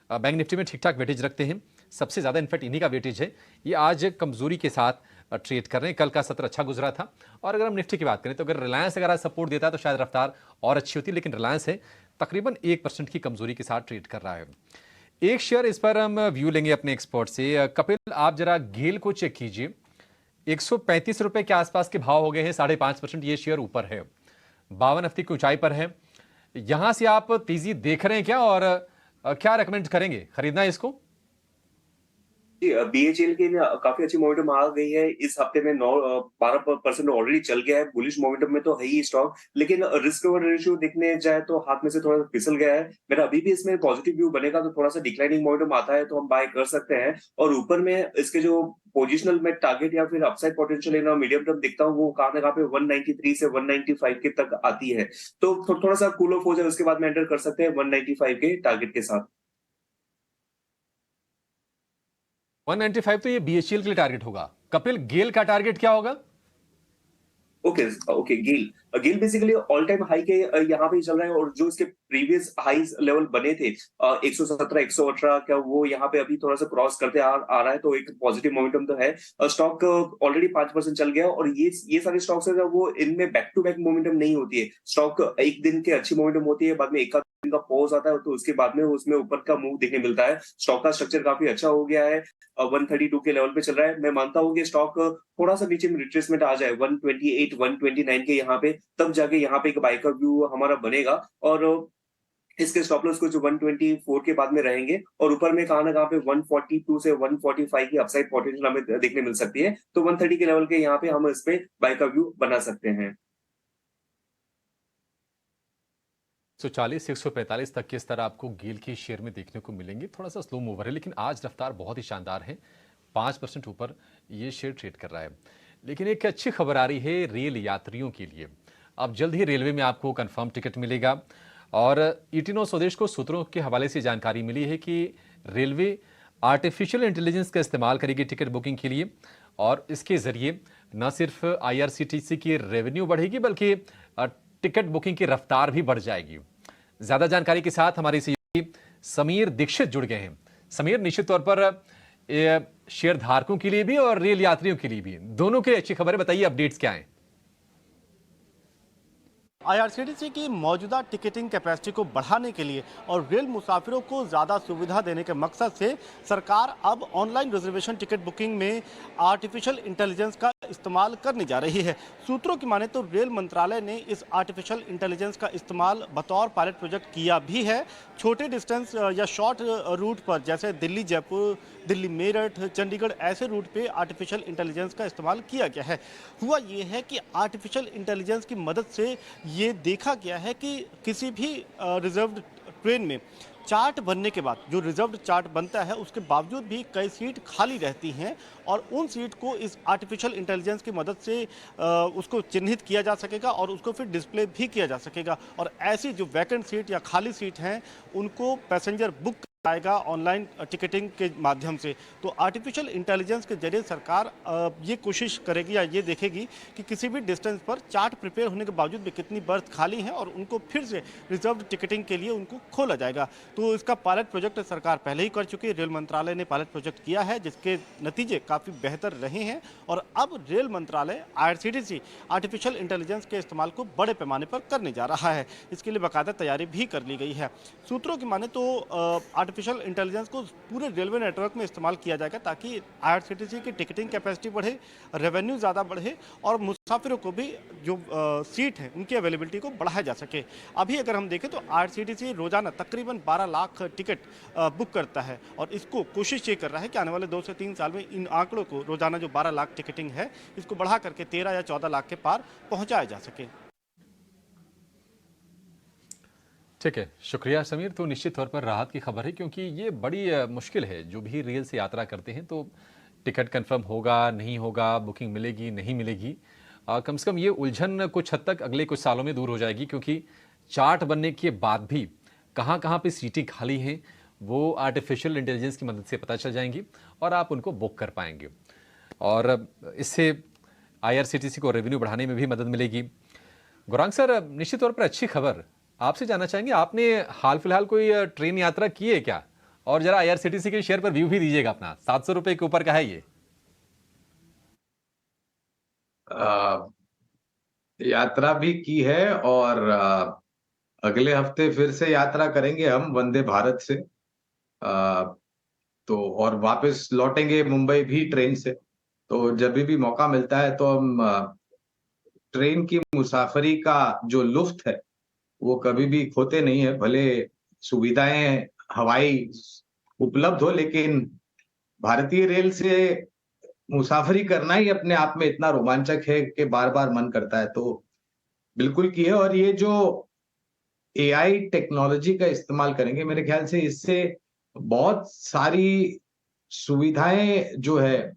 बैंक निफ्टी में ठीक ठाक वेटेज रखते हैं, सबसे ज़्यादा इनफैक्ट इन्हीं का वेटेज है, ये आज कमजोरी के साथ ट्रेड कर रहे हैं। कल का सत्र अच्छा गुजरा था। और अगर हम निफ्टी की बात करें तो अगर रिलायंस अगर आज सपोर्ट देता है तो शायद रफ्तार और अच्छी होती, लेकिन रिलायंस है तकरीबन 1% की कमजोरी के साथ ट्रेड कर रहा है। एक शेयर इस पर हम व्यू लेंगे अपने एक्सपर्ट से। कपिल, आप जरा गेल को चेक कीजिए। 135 रुपए के आसपास के भाव हो गए हैं, 5.5% ये शेयर ऊपर है, 52 हफ्ते की ऊंचाई पर है। यहां से आप तेजी देख रहे हैं क्या, और क्या रेकमेंड करेंगे, खरीदना है इसको? BHL के लिए काफी अच्छी मोमेंटम आ गई है। इस हफ्ते में 12% ऑलरेडी चल गया है। बुलिश मोमेंटम में तो है ही स्टॉक, लेकिन रिस्क रिवॉर्ड रेशियो देखने जाए तो हाथ में से थोड़ा फिसल गया है। मेरा अभी भी इसमें पॉजिटिव व्यू बनेगा, तो थोड़ा सा डिक्लाइनिंग मोमेंटम आता है तो हम बाय कर सकते हैं। और ऊपर में इसके जो पोजिशनल में टारगेट या फिर upside potential in medium term दिखता हूँ, वो कहाँ ना कहाँ पे 193 से 195 के तक आती है। तो थोड़ा सा कूल ऑफ हो जाए उसके बाद में एंटर कर सकते हैं 195 के टारगेट के साथ। 195 तो ये बीएचईएल के लिए टारगेट होगा। कपिल, गेल का टारगेट क्या होगा? ओके गेल बेसिकली ऑल टाइम हाई के यहाँ पे चल रहा है, और जो इसके प्रीवियस हाई लेवल बने थे 117 118 क्या वो यहाँ पे अभी थोड़ा सा क्रॉस करते आ रहा है, तो एक पॉजिटिव मोमेंटम तो है। स्टॉक ऑलरेडी 5% चल गया, और ये सारे स्टॉक्स है वो इनमें बैक टू बैक मोमेंटम नहीं होती है। स्टॉक एक दिन की अच्छी मोमेंटम होती है, बाद में एक दिन का पॉज आता है, तो उसके बाद में उसमें ऊपर का मूव देखने मिलता है। स्टॉक का स्ट्रक्चर काफी अच्छा हो गया है, 132 के लेवल पे चल रहा है। मैं मानता हूँ कि स्टॉक थोड़ा सा नीचे में रिट्रेसमेंट आ जाए 128 129 के यहाँ पे, तब जाके यहाँ पे एक बाय का व्यू हमारा बनेगा, और इसके स्टॉप लॉस कुछ 124 के बाद में रहेंगे, और ऊपर में कहां ना कहां पे 142 से 145 की अपसाइड पोटेंशियल हमें देखने मिल सकती है। तो 130 के लेवल के यहाँ पे हम इस पे बाय का व्यू बना सकते हैं। 140 145 तक के स्तर आपको गेल की शेयर में देखने को मिलेंगे। थोड़ा सा स्लो मूवर है, लेकिन आज रफ्तार बहुत ही शानदार है, 5% ऊपर ये शेयर ट्रेड कर रहा है। लेकिन एक अच्छी खबर आ रही है रेल यात्रियों के लिए। अब जल्द ही रेलवे में आपको कंफर्म टिकट मिलेगा, और ईटीनो स्वदेश को सूत्रों के हवाले से जानकारी मिली है कि रेलवे आर्टिफिशियल इंटेलिजेंस का इस्तेमाल करेगी टिकट बुकिंग के लिए, और इसके जरिए न सिर्फ आईआरसीटीसी की रेवेन्यू बढ़ेगी बल्कि टिकट बुकिंग की रफ्तार भी बढ़ जाएगी। ज्यादा जानकारी के साथ हमारे सहयोगी समीर दीक्षित जुड़ गए हैं। समीर, निश्चित तौर पर शेयर धारकों के लिए भी और रेल यात्रियों के लिए भी, दोनों के लिए अच्छी खबर है, बताइए अपडेट्स क्या हैं? आईआरसीटीसी की मौजूदा टिकटिंग कैपेसिटी को बढ़ाने के लिए और रेल मुसाफिरों को ज़्यादा सुविधा देने के मकसद से सरकार अब ऑनलाइन रिजर्वेशन टिकट बुकिंग में आर्टिफिशियल इंटेलिजेंस का इस्तेमाल करने जा रही है। सूत्रों की माने तो रेल मंत्रालय ने इस आर्टिफिशियल इंटेलिजेंस का इस्तेमाल बतौर पायलट प्रोजेक्ट किया भी है। छोटे डिस्टेंस या शॉर्ट रूट पर, जैसे दिल्ली जयपुर, दिल्ली मेरठ, चंडीगढ़, ऐसे रूट पे आर्टिफिशियल इंटेलिजेंस का इस्तेमाल किया गया है। हुआ ये है कि आर्टिफिशियल इंटेलिजेंस की मदद से ये देखा गया है कि किसी भी रिजर्व्ड ट्रेन में चार्ट बनने के बाद, जो रिजर्व्ड चार्ट बनता है उसके बावजूद भी कई सीट खाली रहती हैं, और उन सीट को इस आर्टिफिशियल इंटेलिजेंस की मदद से उसको चिन्हित किया जा सकेगा और उसको फिर डिस्प्ले भी किया जा सकेगा, और ऐसी जो वैकेंट सीट या खाली सीट हैं उनको पैसेंजर बुक आएगा ऑनलाइन टिकटिंग के माध्यम से। तो आर्टिफिशियल इंटेलिजेंस के जरिए सरकार ये कोशिश करेगी या ये देखेगी कि किसी भी डिस्टेंस पर चार्ट प्रिपेयर होने के बावजूद भी कितनी बर्थ खाली हैं, और उनको फिर से रिजर्व्ड टिकटिंग के लिए उनको खोला जाएगा। तो इसका पायलट प्रोजेक्ट सरकार पहले ही कर चुकी है, रेल मंत्रालय ने पायलट प्रोजेक्ट किया है जिसके नतीजे काफ़ी बेहतर रहे हैं, और अब रेल मंत्रालय आईआरसीटीसी आर्टिफिशियल इंटेलिजेंस के इस्तेमाल को बड़े पैमाने पर करने जा रहा है। इसके लिए बाकायदा तैयारी भी कर ली गई है। सूत्रों की माने तो आर्टिफिशियल इंटेलिजेंस को पूरे रेलवे नेटवर्क में इस्तेमाल किया जाएगा ताकि आईआरसीटीसी की टिकटिंग कैपेसिटी बढ़े, रेवेन्यू ज़्यादा बढ़े, और मुसाफिरों को भी जो सीट है उनकी अवेलेबिलिटी को बढ़ाया जा सके। अभी अगर हम देखें तो आईआरसीटीसी रोजाना तकरीबन 12 लाख टिकट बुक करता है, और इसको कोशिश ये कर रहा है कि आने वाले 2 से 3 साल में इन आंकड़ों को, रोजाना जो 12 लाख टिकटिंग है, इसको बढ़ा करके 13 या 14 लाख के पार पहुंचाया जा सके। ठीक है, शुक्रिया समीर। तो निश्चित तौर पर राहत की खबर है, क्योंकि ये बड़ी मुश्किल है। जो भी रेल से यात्रा करते हैं तो टिकट कंफर्म होगा नहीं होगा, बुकिंग मिलेगी नहीं मिलेगी, कम से कम ये उलझन कुछ हद तक अगले कुछ सालों में दूर हो जाएगी, क्योंकि चार्ट बनने के बाद भी कहाँ कहाँ पे सीटें खाली हैं वो आर्टिफिशियल इंटेलिजेंस की मदद से पता चल जाएंगी और आप उनको बुक कर पाएंगे, और इससे आईआरसीटीसी को रेवेन्यू बढ़ाने में भी मदद मिलेगी। गौरांग सर, निश्चित तौर पर अच्छी खबर, आपसे जानना चाहेंगे, आपने हाल फिलहाल कोई ट्रेन यात्रा की है क्या? और जरा आईआरसीटीसी के शेयर पर व्यू भी दीजिएगा अपना, 700 रुपए के ऊपर का है ये। यात्रा भी की है, और अगले हफ्ते फिर से यात्रा करेंगे हम वंदे भारत से, तो और वापस लौटेंगे मुंबई भी ट्रेन से। तो जब भी मौका मिलता है तो हम ट्रेन की मुसाफरी का जो लुत्फ है वो कभी भी खोते नहीं है। भले सुविधाएं हवाई उपलब्ध हो, लेकिन भारतीय रेल से मुसाफरी करना ही अपने आप में इतना रोमांचक है कि बार बार मन करता है। तो बिल्कुल की है, और ये जो एआई टेक्नोलॉजी का इस्तेमाल करेंगे, मेरे ख्याल से इससे बहुत सारी सुविधाएं जो है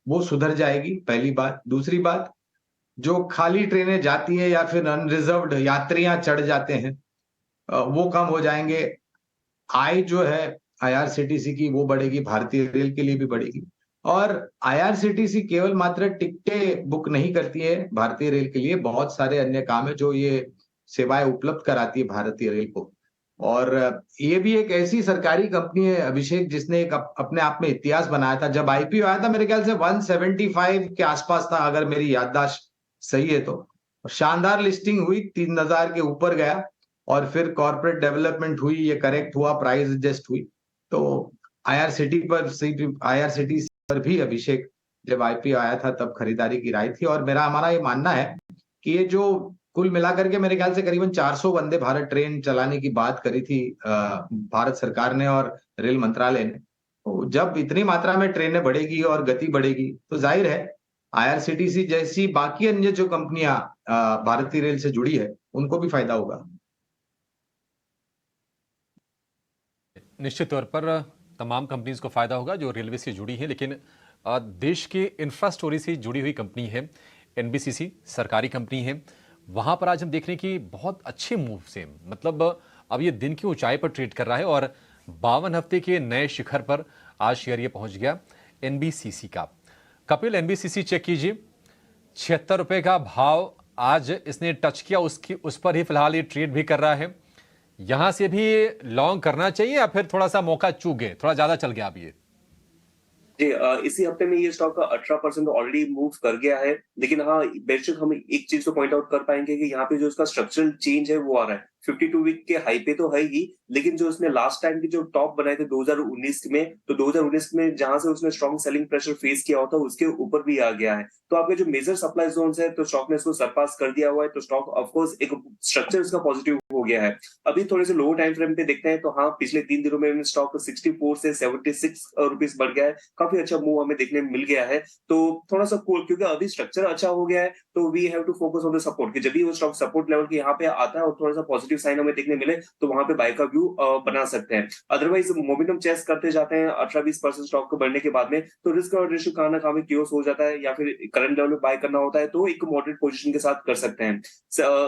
वो सुधर जाएगी, पहली बात। दूसरी बात, जो खाली ट्रेनें जाती है या फिर अनरिजर्व्ड यात्रियां चढ़ जाते हैं वो कम हो जाएंगे। आय जो है आईआरसीटीसी की वो बढ़ेगी, भारतीय रेल के लिए भी बढ़ेगी। और आईआरसीटीसी केवल मात्र टिकटें बुक नहीं करती है भारतीय रेल के लिए, बहुत सारे अन्य काम है जो ये सेवाएं उपलब्ध कराती है भारतीय रेल को। और ये भी एक ऐसी सरकारी कंपनी है अभिषेक, जिसने एक अपने आप में इतिहास बनाया था। जब आईपीओ आया था मेरे ख्याल से 175 के आसपास था, अगर मेरी याददाश्त सही है तो। शानदार लिस्टिंग हुई, 3000 के ऊपर गया, और फिर कॉर्पोरेट डेवलपमेंट हुई, ये करेक्ट हुआ, प्राइस एडजस्ट हुई। तो आईआरसीटी पर भी अभिषेक जब आईपीओ आया था तब खरीदारी की राय थी। और हमारा ये मानना है कि ये जो कुल मिलाकर के मेरे ख्याल से करीबन 400 वंदे भारत ट्रेन चलाने की बात करी थी भारत सरकार ने और रेल मंत्रालय ने। तो जब इतनी मात्रा में ट्रेनें बढ़ेगी और गति बढ़ेगी तो जाहिर है आईआरसीटीसी जैसी बाकी अन्य जो कंपनियां भारतीय रेल से जुड़ी है उनको भी फायदा होगा। निश्चित तौर पर तमाम कंपनीज को फायदा होगा जो रेलवे से जुड़ी है, लेकिन देश के इंफ्रास्टोरी से जुड़ी हुई कंपनी है एनबीसीसी, सरकारी कंपनी है। वहां पर आज हम देख रहे हैं कि बहुत अच्छे मूव से, मतलब अब ये दिन की ऊंचाई पर ट्रेड कर रहा है और 52 हफ्ते के नए शिखर पर आज शेयर ये पहुंच गया एनबीसीसी का। कपिल, एनबीसीसी चेक कीजिए, 76 रुपए का भाव आज इसने टच किया, उस पर ही फिलहाल ये ट्रेड भी कर रहा है। यहां से भी लॉन्ग करना चाहिए या फिर थोड़ा सा मौका चूक गए, थोड़ा ज्यादा चल गया अब ये? जी, इसी हफ्ते में ये स्टॉक 18% ऑलरेडी मूव कर गया है। लेकिन हाँ, बेशक हम एक चीज को पॉइंट आउट कर पाएंगे कि यहाँ पे जो इसका स्ट्रक्चरल चेंज है वो आ रहा है। 52 वीक के हाई पे तो है ही, लेकिन जो उसने लास्ट टाइम की जो टॉप बनाए थे 2019 में, तो 2019 में जहां से उसने स्ट्रॉन्ग सेलिंग प्रेशर फेस किया होता उसके ऊपर भी आ गया है। तो आपके जो मेजर सप्लाई जोन्स है तो स्टॉक ने इसको सरपास कर दिया हुआ है। तो स्टॉक ऑफकोर्स एक स्ट्रक्चर इसका पॉजिटिव हो गया है। अभी थोड़े से लो टाइम फ्रेम पे देखते हैं तो हाँ, पिछले 3 दिनों में स्टॉक 64 से 76 रुपीज बढ़ गया है। काफी अच्छा मूव हमें देखने मिल गया है। तो थोड़ा सा क्योंकि अभी स्ट्रक्चर अच्छा हो गया है तो we have to focus on the support, कि जब भी वो स्टॉक सपोर्ट लेवल के यहाँ पे आता है और थोड़ा सा पॉजिटिव साइन हमें देखने मिले तो वहां पे बाय का व्यू बना सकते हैं। अदरवाइज मोमेंटम चेस करते जाते हैं 18-20% स्टॉक को बढ़ने के बाद में, तो रिस्क और रेशियो कहां ना कहां क्लोज हो जाता है, या फिर करंट लेवल में बाय करना होता है तो एक मॉडरेट पोजीशन के साथ कर सकते हैं।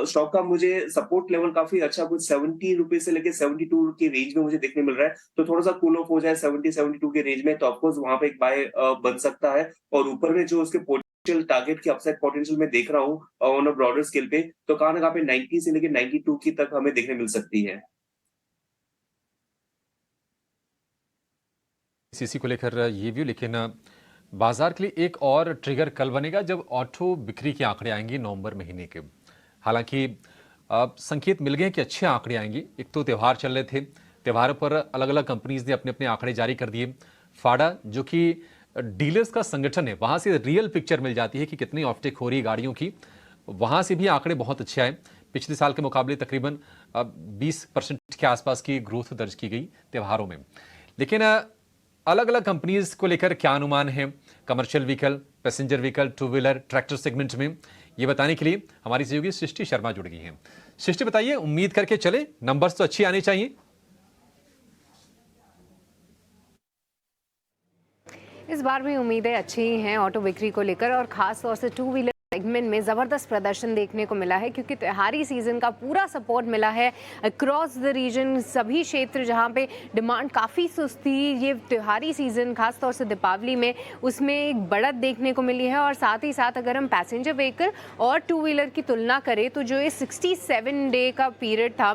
स्टॉक का मुझे सपोर्ट लेवल काफी अच्छा कुछ 70 रुपए से लेके 72 के रेंज में मुझे देखने मिल रहा है। तो थोड़ा सा कूल ऑफ हो जाए 70-72 के रेंज में तो ऑफकोर्स वहां पे एक बाय बन सकता है। और ऊपर में जो उसके टारगेट की अपसाइड पोटेंशियल में देख रहा हूँ ऑन अ ब्रॉडर स्केल पे, तो कहां ना कहां पे 90 से लेके 92 की तक हमें देखने मिल सकती है। सीसी को लेकर ये व्यू, लेकिन बाजार के लिए एक और ट्रिगर कल बनेगा जब ऑटो बिक्री के आंकड़े आएंगे नवंबर महीने के। हालांकि संकेत मिल गए कि अच्छे आंकड़े आएंगे। एक तो त्यौहार चल रहे थे, त्योहारों पर अलग अलग कंपनीज ने अपने अपने आंकड़े जारी कर दिए। फाडा जो कि डीलर्स का संगठन है, वहां से रियल पिक्चर मिल जाती है कि कितनी ऑफटेक हो रही है गाड़ियों की। वहां से भी आंकड़े बहुत अच्छे आए, पिछले साल के मुकाबले तकरीबन 20% के आसपास की ग्रोथ दर्ज की गई त्योहारों में। लेकिन अलग अलग कंपनीज को लेकर क्या अनुमान है commercial vehicle, passenger vehicle, two wheeler, tractor segment में, ये बताने के लिए हमारी सहयोगी सृष्टि शर्मा जुड़ गई हैं। सृष्टि, बताइए, उम्मीद करके चले, नंबर्स तो अच्छी आने चाहिए। इस बार भी उम्मीदें अच्छी ही हैं ऑटो बिक्री को लेकर, और खास तौर से टू व्हीलर सेगमेंट में ज़बरदस्त प्रदर्शन देखने को मिला है क्योंकि त्योहारी सीज़न का पूरा सपोर्ट मिला है अक्रॉस द रीजन। सभी क्षेत्र जहां पे डिमांड काफ़ी सुस्त थी, ये त्योहारी सीज़न खास तौर से दीपावली में उसमें एक बढ़त देखने को मिली है। और साथ ही साथ अगर हम पैसेंजर व्हीकल और टू व्हीलर की तुलना करें तो जो ये 67 डे का पीरियड था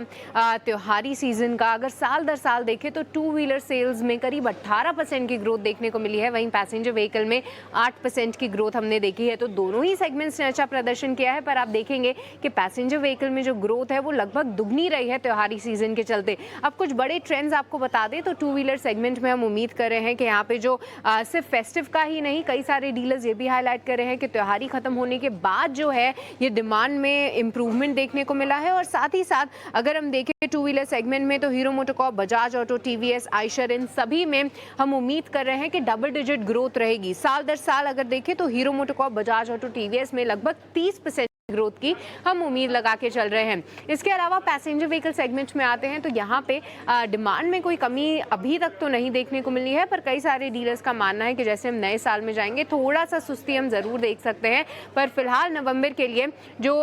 त्योहारी सीज़न का, अगर साल दर साल देखें तो टू व्हीलर सेल्स में करीब 18% की ग्रोथ देखने को मिली है, वहीं पैसेंजर व्हीकल में 8% की ग्रोथ हमने देखी है। तो दोनों ही सेगमेंट्स ने अच्छा प्रदर्शन किया है, पर आप देखेंगे कि पैसेंजर व्हीकल में जो ग्रोथ है वो लगभग दुगनी रही है त्योहारी सीजन के चलते। अब कुछ बड़े ट्रेंड्स आपको बता दें तो टू व्हीलर सेगमेंट में हम उम्मीद कर रहे हैं कि यहाँ पे जो सिर्फ फेस्टिव का ही नहीं, कई सारे डीलर्स ये भी हाईलाइट कर रहे हैं कि त्योहारी खत्म होने के बाद जो है ये डिमांड में इंप्रूवमेंट देखने को मिला है। और साथ ही साथ अगर हम देखें टू व्हीलर सेगमेंट में तो Hero MotoCorp, Bajaj auto, TVS, Eicher, इन सभी में हम उम्मीद कर रहे हैं कि डबल डिजिट ग्रोथ रहेगी। साल दर साल अगर देखें तो Hero MotoCorp, Bajaj auto, TVS में लगभग 30% ग्रोथ की हम उम्मीद लगा के चल रहे हैं। इसके अलावा पैसेंजर व्हीकल सेगमेंट में आते हैं तो यहाँ पे डिमांड में कोई कमी अभी तक तो नहीं देखने को मिली है, पर कई सारे डीलर्स का मानना है कि जैसे हम नए साल में जाएंगे थोड़ा सा सुस्ती हम ज़रूर देख सकते हैं। पर फिलहाल नवंबर के लिए जो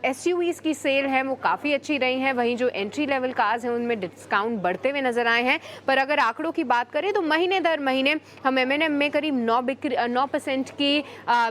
SUVs की सेल है वो काफ़ी अच्छी रही है, वहीं जो एंट्री लेवल कार्स हैं उनमें डिस्काउंट बढ़ते हुए नजर आए हैं। पर अगर आंकड़ों की बात करें तो महीने दर महीने हम M&M में करीब 9% की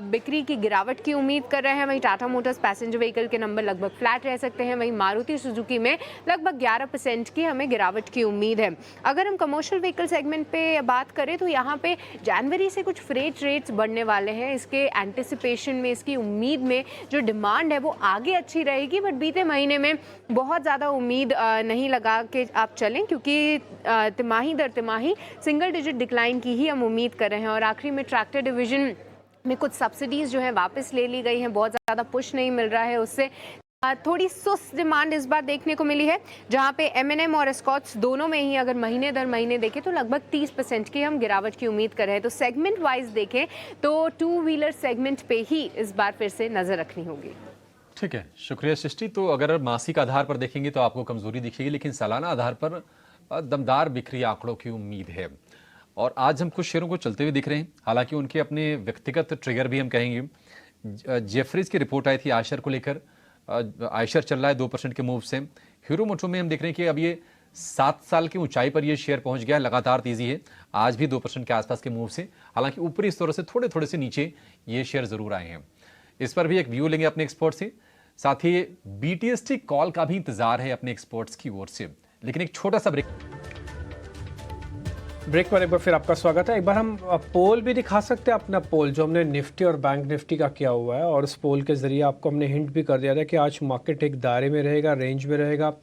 बिक्री की गिरावट की उम्मीद कर रहे हैं। वहीं टाटा मोटर्स पैसेंजर व्हीकल के नंबर लगभग फ्लैट रह सकते हैं, वहीं मारुति सुजुकी में लगभग 11% की हमें गिरावट की उम्मीद है। अगर हम कमर्शियल व्हीकल सेगमेंट पे बात करें तो यहाँ पे जनवरी से कुछ फ्रेट रेट्स बढ़ने वाले हैं। इसके एंटिसिपेशन में, इसकी उम्मीद में जो डिमांड है वो आगे अच्छी रहेगी, बट बीते महीने में बहुत ज़्यादा उम्मीद नहीं लगा के आप चलें, क्योंकि तिमाही दर तिमाही सिंगल डिजिट डिक्लाइन की ही हम उम्मीद कर रहे हैं। और आखिरी में ट्रैक्टर डिवीजन में कुछ सब्सिडीज जो है वापस ले ली गई हैं, बहुत ज़्यादा पुश नहीं मिल रहा है, उससे थोड़ी सुस्त डिमांड इस बार देखने को मिली है, जहां पे M&M और एस्कॉर्ट्स दोनों में ही अगर महीने दर महीने देखें तो लगभग 30% की हम गिरावट की उम्मीद कर रहे हैं। तो सेगमेंट वाइज देखें तो टू व्हीलर सेगमेंट पे ही इस बार फिर से नजर रखनी होगी। ठीक है, शुक्रिया सृष्टि। तो अगर मासिक आधार पर देखेंगे तो आपको कमजोरी दिखेगी, लेकिन सालाना आधार पर दमदार बिक्री आंकड़ों की उम्मीद है। और आज हम कुछ शेयरों को चलते हुए दिख रहे हैं, हालांकि उनके अपने व्यक्तिगत ट्रिगर भी हम कहेंगे। जेफरीज की रिपोर्ट आई थी आयशर को लेकर, आयशर चल रहा है 2% के मूव से। हीरो मोटो में हम देख रहे हैं कि अब ये 7 साल की ऊंचाई पर ये शेयर पहुंच गया है, लगातार तेजी है, आज भी 2% के आसपास के मूव से, हालांकि ऊपरी स्तर से थोड़े थोड़े से नीचे ये शेयर जरूर आए हैं। इस पर भी एक व्यू लेंगे अपने एक्सपर्ट से, साथ ही BTST कॉल का भी इंतजार है अपने एक्सपर्ट्स की ओर से। लेकिन एक छोटा सा ब्रेक पर एक बार फिर आपका स्वागत है। एक बार हम पोल भी दिखा सकते हैं, अपना पोल जो हमने निफ्टी और बैंक निफ्टी का किया हुआ है, और उस पोल के जरिए आपको हमने हिंट भी कर दिया था कि आज मार्केट एक दायरे में रहेगा, रेंज में रहेगा।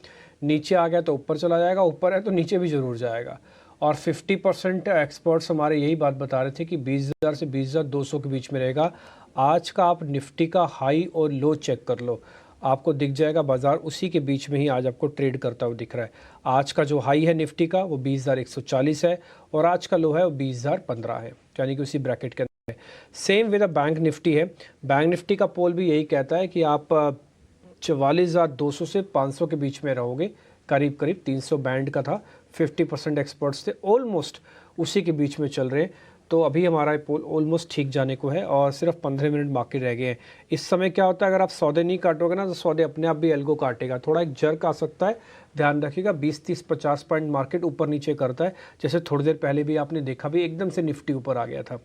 नीचे आ गया तो ऊपर चला जाएगा, ऊपर है तो नीचे भी ज़रूर जाएगा। और 50% एक्सपर्ट्स हमारे यही बात बता रहे थे कि 20,000 से 20,200 के बीच में रहेगा। आज का आप निफ्टी का हाई और लो चेक कर लो, आपको दिख जाएगा बाजार उसी के बीच में ही आज आपको ट्रेड करता हुआ दिख रहा है। आज का जो हाई है निफ्टी का वो 20,140 है, और आज का लो है वो 20,015 है, यानी कि उसी ब्रैकेट के अंदर है। सेम विद बैंक निफ्टी है। बैंक निफ्टी का पोल भी यही कहता है कि आप 44,200 से 500 के बीच में रहोगे, करीब करीब 300 बैंड का था। 50% एक्सपर्ट्स थे, ऑलमोस्ट उसी के बीच में चल रहे हैं। तो अभी हमारा पोल ऑलमोस्ट ठीक जाने को है, और सिर्फ 15 मिनट बाकी रह गए हैं। इस समय क्या होता है, अगर आप सौदे नहीं काटोगे ना तो सौदे अपने आप भी एल्गो काटेगा, थोड़ा एक जर्क आ सकता है, ध्यान रखिएगा। 20, 30, 50 पॉइंट मार्केट ऊपर नीचे करता है, जैसे थोड़ी देर पहले भी आपने देखा भी एकदम से निफ्टी ऊपर आ गया था।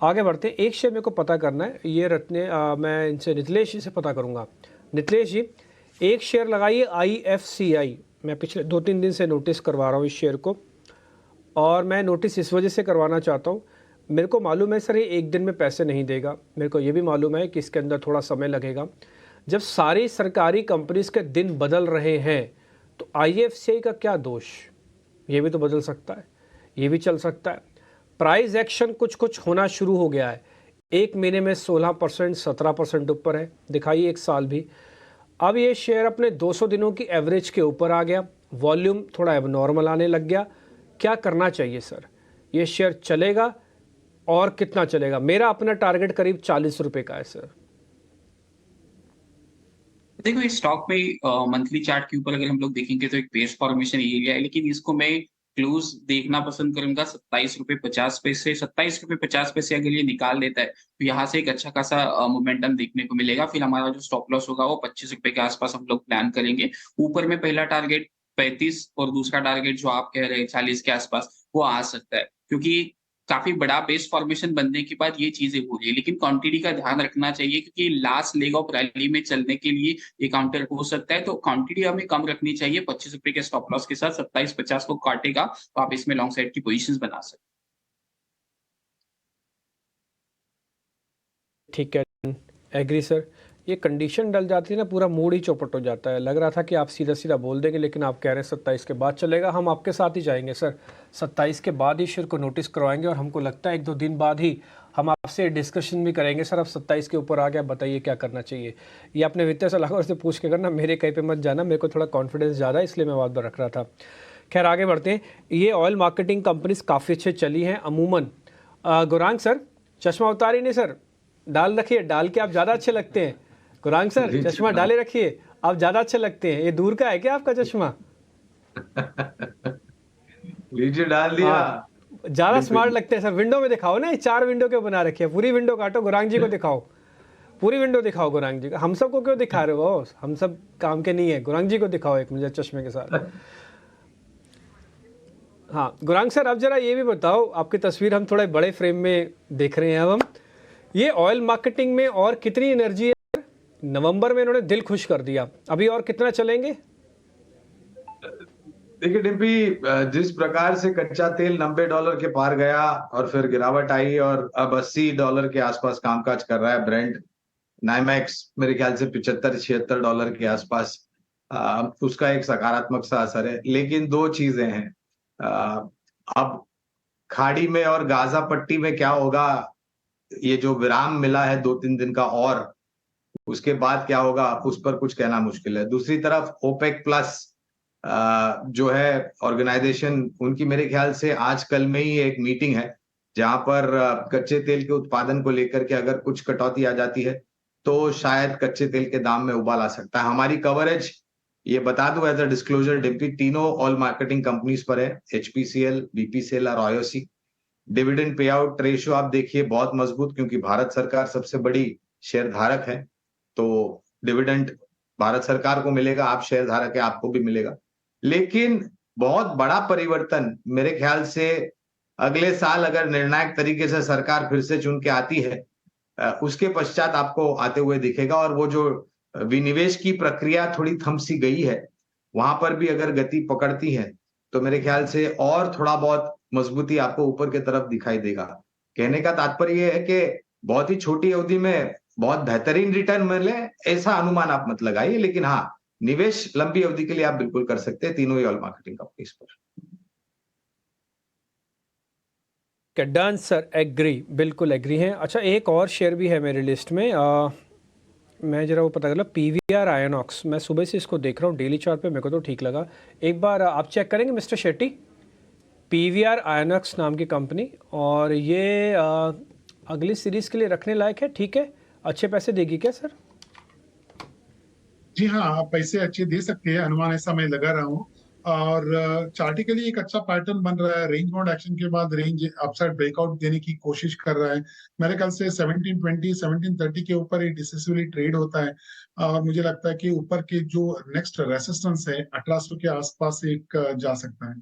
आगे बढ़ते हैं। एक शेयर मेरे को पता करना है, ये मैं इनसे नितलेश जी से पता करूँगा। नितलेश जी, एक शेयर लगाइए IFCI, मैं पिछले 2-3 दिन से नोटिस करवा रहा हूँ इस शेयर को, और मैं नोटिस इस वजह से करवाना चाहता हूँ, मेरे को मालूम है सर ये एक दिन में पैसे नहीं देगा, मेरे को ये भी मालूम है कि इसके अंदर थोड़ा समय लगेगा। जब सारी सरकारी कंपनीज के दिन बदल रहे हैं तो IFCI का क्या दोष, ये भी तो बदल सकता है, ये भी चल सकता है। प्राइस एक्शन कुछ कुछ होना शुरू हो गया है, एक महीने में 16%, 17% ऊपर है, दिखाइए एक साल भी। अब ये शेयर अपने 200 दिनों की एवरेज के ऊपर आ गया, वॉल्यूम थोड़ा एबनॉर्मल आने लग गया। क्या करना चाहिए सर, ये शेयर चलेगा और कितना चलेगा? मेरा अपना टारगेट करीब 40 रुपए का है सर। देखो इस स्टॉक में मंथली चार्ट के ऊपर अगर हम लोग देखेंगे तो एक बेस फॉर्मेशन एरिया है, लेकिन इसको मैं क्लोज देखना पसंद करूंगा 27.50 रुपए। 27.50 अगर ये निकाल लेता है तो यहाँ से एक अच्छा खासा मोमेंटम देखने को मिलेगा। फिर हमारा जो स्टॉप लॉस होगा वो 25 रुपए के आसपास हम लोग प्लान करेंगे। ऊपर में पहला टारगेट 35 और दूसरा टारगेट जो आप कह रहे हैं 40 के आसपास वो आ सकता है, क्योंकि काफी बड़ा बेस फॉर्मेशन बनने के बाद ये चीजें हो रही है। लेकिन क्वांटिटी का ध्यान रखना चाहिए, क्योंकि लास्ट लेग ऑफ रैली में चलने के लिए ये काउंटर हो सकता है, तो क्वांटिटी हमें कम रखनी चाहिए। 25 रुपए के स्टॉप लॉस के साथ 27.50 को काटेगा तो आप इसमें लॉन्ग साइड की पोजीशंस बना सकते हैं। ठीक है, एग्री सर। ये कंडीशन डल जाती है ना, पूरा मूड ही चौपट हो जाता है। लग रहा था कि आप सीधा सीधा बोल देंगे, लेकिन आप कह रहे हैं 27 के बाद चलेगा। हम आपके साथ ही जाएंगे सर, 27 के बाद ही शेयर को नोटिस करवाएंगे, और हमको लगता है 1-2 दिन बाद ही हम आपसे डिस्कशन भी करेंगे। सर अब 27 के ऊपर आ गया, बताइए क्या करना चाहिए। ये अपने वित्तीय सलाहकार से पूछ के करना, मेरे कहीं पे मत जाना, मेरे को थोड़ा कॉन्फिडेंस ज़्यादा है, इसलिए मैं बात रख रहा था। खैर आगे बढ़ते हैं। ये ऑयल मार्केटिंग कंपनीज काफ़ी अच्छे चली हैं अमूमन। गौरांग सर, चश्मा उतारिए नहीं सर, डाल रखिए, डाल के आप ज़्यादा अच्छे लगते हैं। गुरांग सर लीजिए चश्मा डाले रखिए, आप ज्यादा अच्छे लगते हैं। ये दूर का है क्या आपका चश्मा? लीजिए डाल दिया। हाँ, ज्यादा स्मार्ट लगते हैं सर। विंडो में दिखाओ ना, ये 4 विंडो क्यों बना रखी है? पूरी विंडो काटो, गुरांग जी को दिखाओ। पूरी विंडो दिखाओ गुरांग जी को। हम सबको क्यों दिखा रहे हो? हम सब काम के नहीं है। गुरांग जी को दिखाओ एक मुझे चश्मे के साथ। हाँ गुरांग सर, अब जरा ये भी बताओ, आपकी तस्वीर हम थोड़े बड़े फ्रेम में देख रहे हैं अब हम। ये ऑयल मार्केटिंग में और कितनी एनर्जी है? नवंबर में इन्होंने दिल खुश कर दिया, अभी और कितना चलेंगे? देखिए डिम्पी, जिस प्रकार से कच्चा तेल $90 के पार गया और फिर गिरावट आई और अब $80 के आसपास कामकाज कर रहा है ब्रेंट, नाइमैक्स मेरे ख्याल से $75-76 के आसपास, उसका एक सकारात्मक सा असर है। लेकिन दो चीजें हैं, अब खाड़ी में और गाजा पट्टी में क्या होगा, ये जो विराम मिला है 2-3 दिन का, और उसके बाद क्या होगा उस पर कुछ कहना मुश्किल है। दूसरी तरफ ओपेक प्लस जो है ऑर्गेनाइजेशन, उनकी मेरे ख्याल से आज कल में ही एक मीटिंग है जहां पर कच्चे तेल के उत्पादन को लेकर के अगर कुछ कटौती आ जाती है तो शायद कच्चे तेल के दाम में उबाल आ सकता है। हमारी कवरेज, ये बता दूं एज अ डिस्क्लोजर डिम्पी, तीनों ऑयल मार्केटिंग कंपनीज पर है, एचपीसीएल, बीपीसीएल और IOC. Dividend pay out ratio आप देखिए बहुत मजबूत, क्योंकि भारत सरकार सबसे बड़ी शेयर धारक है, तो डिविडेंड भारत सरकार को मिलेगा, आप शेयर धारक है, आपको भी मिलेगा। लेकिन बहुत बड़ा परिवर्तन मेरे ख्याल से अगले साल अगर निर्णायक तरीके से सरकार फिर से चुन के आती है, उसके पश्चात आपको आते हुए दिखेगा। और वो जो विनिवेश की प्रक्रिया थोड़ी थम सी गई है, वहां पर भी अगर गति पकड़ती है तो मेरे ख्याल से और थोड़ा बहुत मजबूती आपको ऊपर की तरफ दिखाई देगा। कहने का तात्पर्य ये है कि बहुत ही छोटी अवधि में बहुत बेहतरीन रिटर्न मिले ऐसा अनुमान आप मत लगाइए, लेकिन हाँ, निवेश लंबी अवधि के लिए आप बिल्कुल कर सकते हैं तीनों ही ऑयल मार्केटिंग कंपनीज पर। डन सर, एग्री, बिल्कुल एग्री हैं। अच्छा, एक और शेयर भी है मेरी लिस्ट में, मैं जरा वो पता कर लो, पीवीआर आयनॉक्स। मैं सुबह से इसको देख रहा हूँ डेली चार्ट पे, मेरे को तो ठीक लगा। एक बार आप चेक करेंगे मिस्टर शेट्टी, पीवीआर आयनॉक्स नाम की कंपनी, और ये अगली सीरीज के लिए रखने लायक है, ठीक है? अच्छे पैसे देगी क्या सर? जी हाँ, आप पैसे अच्छे दे सकते हैं, अनुमान ऐसा मैं लगा रहा हूँ। और चार्टिकली एक अच्छा पैटर्न बन रहा है, रेंज बाउंड एक्शन के बाद रेंज अपसाइड ब्रेकआउट देने की कोशिश कर रहा है। मेरे ख्याल से 1720 1730 के ऊपर ये डिसिसिवली ट्रेड होता है, और मुझे लगता है कि ऊपर के जो नेक्स्ट रेसिस्टेंस है 1800 के आसपास एक जा सकता है।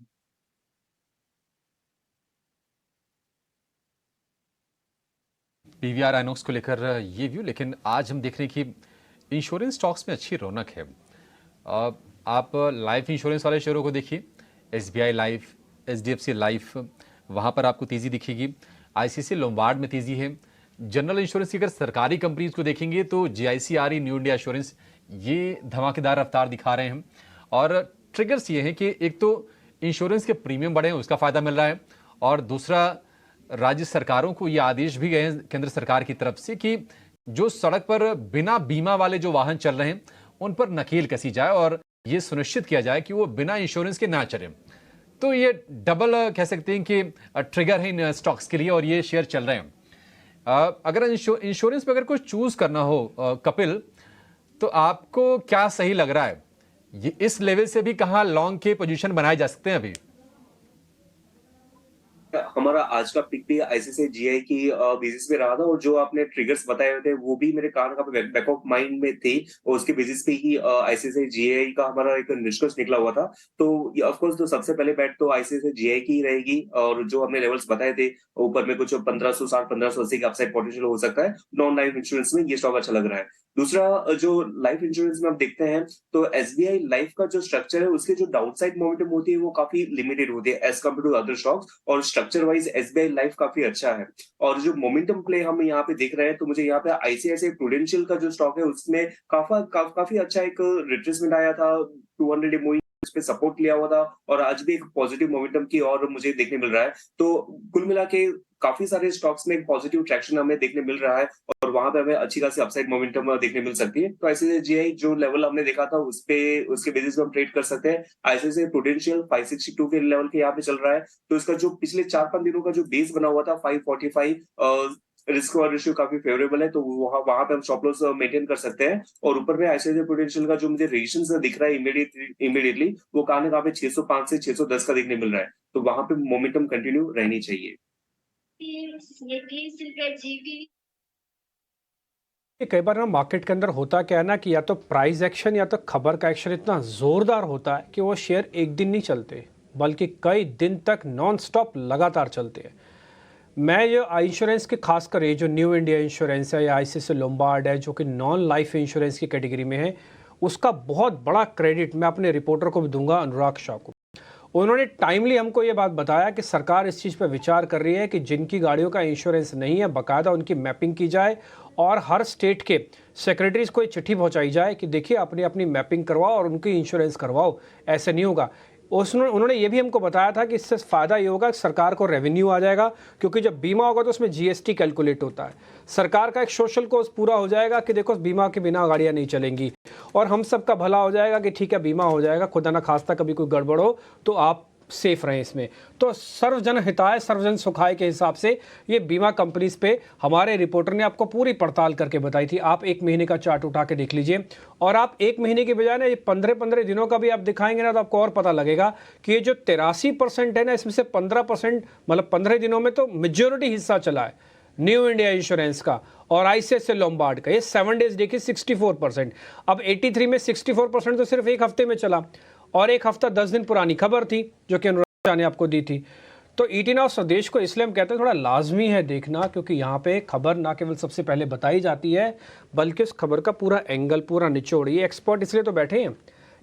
पीवीआर आइनॉक्स को लेकर ये व्यू। लेकिन आज हम देख रहे हैं कि इंश्योरेंस स्टॉक्स में अच्छी रौनक है। आप लाइफ इंश्योरेंस वाले शेयरों को देखिए, एसबीआई लाइफ, एचडीएफसी लाइफ, वहाँ पर आपको तेज़ी दिखेगी। आईसीसी लोम्बार्ड में तेज़ी है। जनरल इंश्योरेंस की अगर सरकारी कंपनीज को देखेंगे तो जीआईसीआरई, न्यू इंडिया एश्योरेंस, ये धमाकेदार रफ्तार दिखा रहे हैं। और ट्रिगर्स ये हैं कि एक तो इंश्योरेंस के प्रीमियम बढ़े हैं, उसका फ़ायदा मिल रहा है, और दूसरा राज्य सरकारों को ये आदेश भी गए हैं केंद्र सरकार की तरफ से कि जो सड़क पर बिना बीमा वाले जो वाहन चल रहे हैं उन पर नकेल कसी जाए और ये सुनिश्चित किया जाए कि वो बिना इंश्योरेंस के ना चलें। तो ये डबल कह सकते हैं कि ट्रिगर है इन स्टॉक्स के लिए, और ये शेयर चल रहे हैं। अगर इंश्योरेंस पे अगर कुछ चूज करना हो कपिल, तो आपको क्या सही लग रहा है? ये इस लेवल से भी कहाँ लॉन्ग के पोजीशन बनाए जा सकते हैं अभी? हमारा आज का पिक भी आईसीआईसीआई जीआई की बेसिस पे रहा था, और जो आपने ट्रिगर्स बताए हुए थे वो भी मेरे कान का बैक ऑफ माइंड में थे, और उसके बेसिस पे ही आईसीआईसीआई जीआई का हमारा एक निष्कर्ष निकला हुआ था। तो ऑफ कोर्स तो सबसे पहले बैट तो आईसीआईसीआई जीआई की रहेगी, और जो हमने लेवल्स बताए थे ऊपर में कुछ 1560 1580 का अपसाइड पोटेंशियल हो सकता है। नॉन लाइफ इंश्योरेंस में ये स्टॉक अच्छा लग रहा है। दूसरा, जो लाइफ इंश्योरेंस में आप देखते हैं तो एसबीआई लाइफ का जो स्ट्रक्चर है उसके जो डाउनसाइड मोमेंटम होती है वो काफी लिमिटेड होती है as compare to other stocks, और स्ट्रक्चर वाइज एसबीआई लाइफ काफी अच्छा है। और जो मोमेंटम प्ले हम यहाँ पे देख रहे हैं, तो मुझे यहाँ पे आईसीआईसीआई प्रूडेंशियल का जो स्टॉक है उसमें काफी अच्छा एक रिट्रेसमेंट आया था, 200 एमओई उस पे सपोर्ट लिया हुआ था, और आज भी एक पॉजिटिव मोमेंटम की और मुझे देखने मिल रहा है। तो कुल मिला के काफी सारे स्टॉक्स में एक पॉजिटिव ट्रैक्शन हमें देखने मिल रहा है, और वहां पे हमें अच्छी खासी अपसाइड मोमेंटम देखने मिल सकती है। तो आईसीआईसीआई जीआई जो लेवल हमने देखा था उसके बेसिस पे हम ट्रेड कर सकते हैं। आईसीआईसीआई प्रूडेंशियल 562 के लेवल के यहाँ पे चल रहा है, तो इसका जो पिछले 4-5 दिनों का जो बेस बना हुआ था 545 रिस्क और रेशियो काफी फेवरेबल है, तो वहां पे हम स्टॉप लॉस मेंटेन कर सकते हैं। और ऊपर में आईसीआईसीआई प्रूडेंशियल का जो मुझे रेजिस्टेंस दिख रहा है इमीडिएटली वो कहाँ ना कहाँ पे 605 से 610 का देखने मिल रहा है, तो वहां पे मोमेंटम कंटिन्यू रहनी चाहिए। कई बार ना मार्केट के अंदर होता क्या है ना कि या तो प्राइस एक्शन या तो खबर का एक्शन इतना जोरदार होता है कि वो शेयर एक दिन नहीं चलते बल्कि कई दिन तक नॉन स्टॉप लगातार चलते हैं। मैं ये इंश्योरेंस के खासकर ये जो न्यू इंडिया इंश्योरेंस है या आईसीआईसीआई लोम्बार्ड है जो कि नॉन लाइफ इंश्योरेंस की कैटेगरी में है, उसका बहुत बड़ा क्रेडिट मैं अपने रिपोर्टर को भी दूंगा, अनुराग शाह को। उन्होंने टाइमली हमको ये बात बताया कि सरकार इस चीज़ पर विचार कर रही है कि जिनकी गाड़ियों का इंश्योरेंस नहीं है बाकायदा उनकी मैपिंग की जाए और हर स्टेट के सेक्रेटरीज को एक चिट्ठी पहुंचाई जाए कि देखिए अपनी अपनी मैपिंग करवाओ और उनकी इंश्योरेंस करवाओ। ऐसे नहीं होगा। उन्होंने ये भी हमको बताया था कि इससे फ़ायदा ये होगा कि सरकार को रेवेन्यू आ जाएगा, क्योंकि जब बीमा होगा तो उसमें जीएसटी कैलकुलेट होता है। सरकार का एक सोशल कोज पूरा हो जाएगा कि देखो बीमा के बिना गाड़ियाँ नहीं चलेंगी, और हम सबका भला हो जाएगा कि ठीक है बीमा हो जाएगा, खुदा ना खास्ता कभी कोई गड़बड़ हो तो आप सेफ रहें इसमें। तो सर्वजन हिताय सर्वजन सुखाय के हिसाब से ये बीमा कंपनीज पे हमारे रिपोर्टर ने आपको पूरी पड़ताल करके बताई थी। आप एक महीने का चार्ट उठा के देख लीजिए, और आप एक महीने की बजाय ना ये 15-15 दिनों का भी आप दिखाएंगे ना तो आपको और पता लगेगा कि ये जो 83% है ना, इसमें से 15% मतलब 15 दिनों में तो मेजोरिटी हिस्सा चला है न्यू इंडिया इंश्योरेंस का और आईसीआईसीआई लोम्बार्ड का। ये 7 डेज देखिए 64%। अब 83 में 64% तो सिर्फ एक हफ्ते में चला, और एक हफ्ता 10 दिन पुरानी खबर थी जो कि अनुराग शाह ने आपको दी थी। तो ईटी नाउ स्वदेश को इसलिए हम कहते हैं थोड़ा लाजमी है देखना, क्योंकि यहाँ पे खबर ना केवल सबसे पहले बताई जाती है बल्कि उस खबर का पूरा एंगल, पूरा निचोड़। ये एक्सपर्ट इसलिए तो बैठे हैं,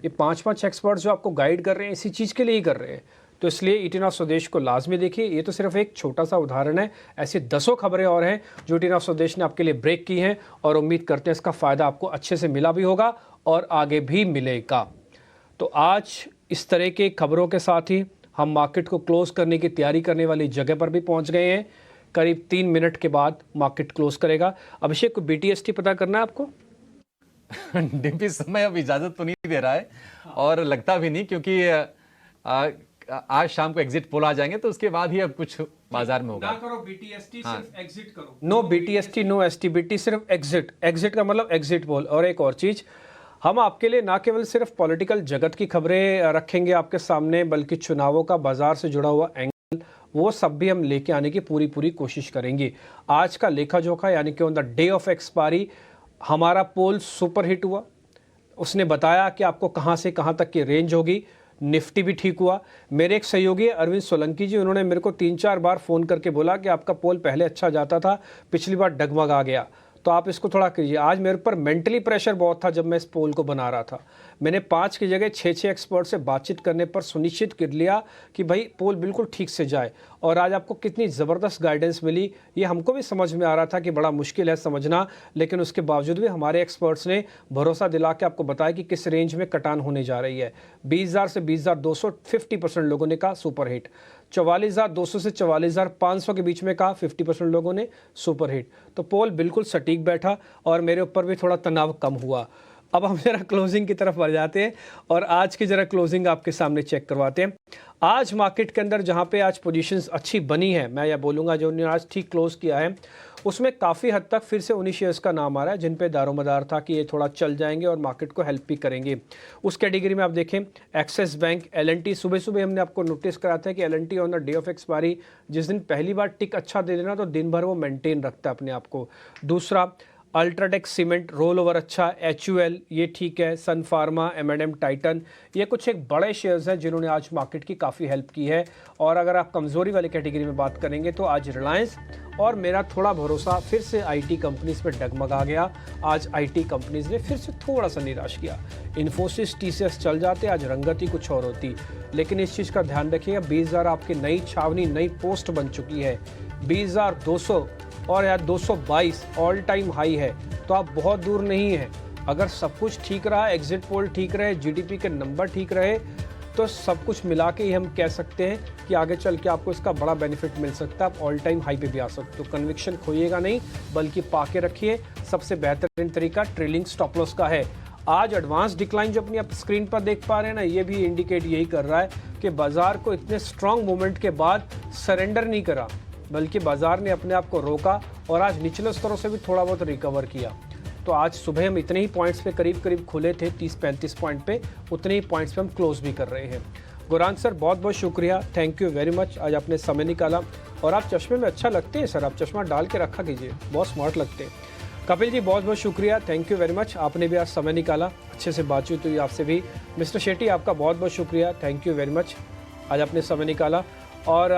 ये 5-5 एक्सपर्ट जो आपको गाइड कर रहे हैं इसी चीज़ के लिए ही कर रहे हैं। तो इसलिए ईटी नाउ स्वदेश को लाजमी देखिए। ये तो सिर्फ एक छोटा सा उदाहरण है, ऐसी 10 खबरें और हैं जो ईटी नाउ स्वदेश ने आपके लिए ब्रेक की हैं, और उम्मीद करते हैं इसका फ़ायदा आपको अच्छे से मिला भी होगा और आगे भी मिलेगा। तो आज इस तरह के खबरों के साथ ही हम मार्केट को क्लोज करने की तैयारी करने वाली जगह पर भी पहुंच गए हैं। करीब 3 मिनट के बाद मार्केट क्लोज करेगा। अभिषेक को बीटीएसटी पता करना है आपको? डिम्पी समय अब इजाजत तो नहीं दे रहा है और लगता भी नहीं, क्योंकि आज शाम को एग्जिट पोल आ जाएंगे तो उसके बाद ही अब कुछ बाजार में होगा। ना करो बीटीएसटी, सिर्फ एग्जिट करो। नो बीटीएसटी नो एसटीबीटी, सिर्फ एग्जिट। एग्जिट का मतलब एग्जिट पोल। और एक और चीज, हम आपके लिए ना केवल सिर्फ पॉलिटिकल जगत की खबरें रखेंगे आपके सामने, बल्कि चुनावों का बाजार से जुड़ा हुआ एंगल, वो सब भी हम लेके आने की पूरी कोशिश करेंगे। आज का लेखा जोखा यानी कि on the day of expiry हमारा पोल सुपर हिट हुआ। उसने बताया कि आपको कहां से कहां तक की रेंज होगी। निफ्टी भी ठीक हुआ। मेरे एक सहयोगी अरविंद सोलंकी जी, उन्होंने मेरे को 3-4 बार फ़ोन करके बोला कि आपका पोल पहले अच्छा जाता था, पिछली बार डगमगा गया। तो आप इसको थोड़ा कीजिए। आज मेरे ऊपर मेंटली प्रेशर बहुत था जब मैं इस पोल को बना रहा था। मैंने 5 की जगह 6 एक्सपर्ट से बातचीत करने पर सुनिश्चित कर लिया कि भाई पोल बिल्कुल ठीक से जाए। और आज आपको कितनी ज़बरदस्त गाइडेंस मिली ये हमको भी समझ में आ रहा था कि बड़ा मुश्किल है समझना, लेकिन उसके बावजूद भी हमारे एक्सपर्ट्स ने भरोसा दिला के आपको बताया कि किस रेंज में कटान होने जा रही है। 20,000 से 20,200 50% लोगों ने कहा सुपर हिट। 44,200 से 44,500 के बीच में कहा 50% लोगों ने सुपर हिट। तो पोल बिल्कुल सटीक बैठा और मेरे ऊपर भी थोड़ा तनाव कम हुआ। अब हम जरा क्लोजिंग की तरफ बढ़ जाते हैं और आज की जरा क्लोजिंग आपके सामने चेक करवाते हैं। आज मार्केट के अंदर जहां पे आज पोजीशंस अच्छी बनी है, मैं यह बोलूँगा जो उन्होंने आज ठीक क्लोज किया है, उसमें काफ़ी हद तक फिर से उन्हीं शेयर्स का नाम आ रहा है जिन पे दारोमदार था कि ये थोड़ा चल जाएंगे और मार्केट को हेल्प भी करेंगे। उस कैटेगरी में आप देखें एक्सिस बैंक, एल&टी। सुबह हमने आपको नोटिस करा था कि L&T on the day of expiry जिस दिन पहली बार टिक अच्छा दे देना तो दिन भर वो मेंटेन रखता है अपने आप को। दूसरा अल्ट्राटेक सीमेंट, रोल ओवर अच्छा। HUL ये ठीक है। सन फार्मा, M&M, टाइटन, ये कुछ एक बड़े शेयर्स हैं जिन्होंने आज मार्केट की काफ़ी हेल्प की है। और अगर आप कमज़ोरी वाली कैटेगरी में बात करेंगे तो आज रिलायंस और मेरा थोड़ा भरोसा फिर से IT कंपनीज़ पर डगमगा गया। आज IT कंपनीज़ ने फिर से थोड़ा सा निराश किया। इन्फोसिस, TCS चल जाते, आज रंगत ही कुछ और होती। लेकिन इस चीज़ का ध्यान रखिएगा 20,000 आपकी नई छावनी, नई पोस्ट बन चुकी है। 20,200 और यार 222 ऑल टाइम हाई है, तो आप बहुत दूर नहीं हैं। अगर सब कुछ ठीक रहा, एग्जिट पोल ठीक रहे, GDP के नंबर ठीक रहे, तो सब कुछ मिला के ही हम कह सकते हैं कि आगे चल के आपको इसका बड़ा बेनिफिट मिल सकता है। आप ऑल टाइम हाई पे भी आ सकते हो। तो कन्विक्शन खोइएगा नहीं, बल्कि पाके रखिए। सबसे बेहतरीन तरीका ट्रेलिंग स्टॉप लॉस का है। आज एडवांस डिक्लाइन जो अपनी आप स्क्रीन पर देख पा रहे हैं ना, ये भी इंडिकेट यही कर रहा है कि बाजार को इतने स्ट्रॉन्ग मूवमेंट के बाद सरेंडर नहीं करा, बल्कि बाजार ने अपने आप को रोका और आज निचले स्तरों से भी थोड़ा बहुत रिकवर किया। तो आज सुबह हम इतने ही पॉइंट्स पे करीब खुले थे, 30-35 पॉइंट पे, उतने ही पॉइंट्स पे हम क्लोज भी कर रहे हैं। गुरान सर बहुत बहुत शुक्रिया, थैंक यू वेरी मच, आज आपने समय निकाला और आप चश्मे में अच्छा लगते हैं सर, आप चश्मा डाल के रखा कीजिए, बहुत स्मार्ट लगते हैं। कपिल जी बहुत बहुत शुक्रिया, थैंक यू वेरी मच, आपने भी आज समय निकाला, अच्छे से बातचीत हुई आपसे भी। मिस्टर शेट्टी आपका बहुत बहुत शुक्रिया, थैंक यू वेरी मच, आज आपने समय निकाला। और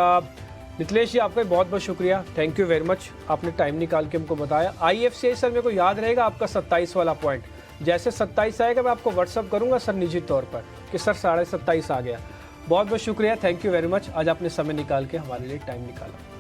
मिथिलेश जी आपका भी बहुत बहुत शुक्रिया, थैंक यू वेरी मच, आपने टाइम निकाल के हमको बताया। IFCI सर मेरे को याद रहेगा आपका 27 वाला पॉइंट, जैसे 27 आएगा मैं आपको व्हाट्सअप करूंगा सर निजी तौर पर कि सर 27.5 आ गया। बहुत बहुत शुक्रिया, थैंक यू वेरी मच, आज आपने समय निकाल के हमारे लिए टाइम निकाला।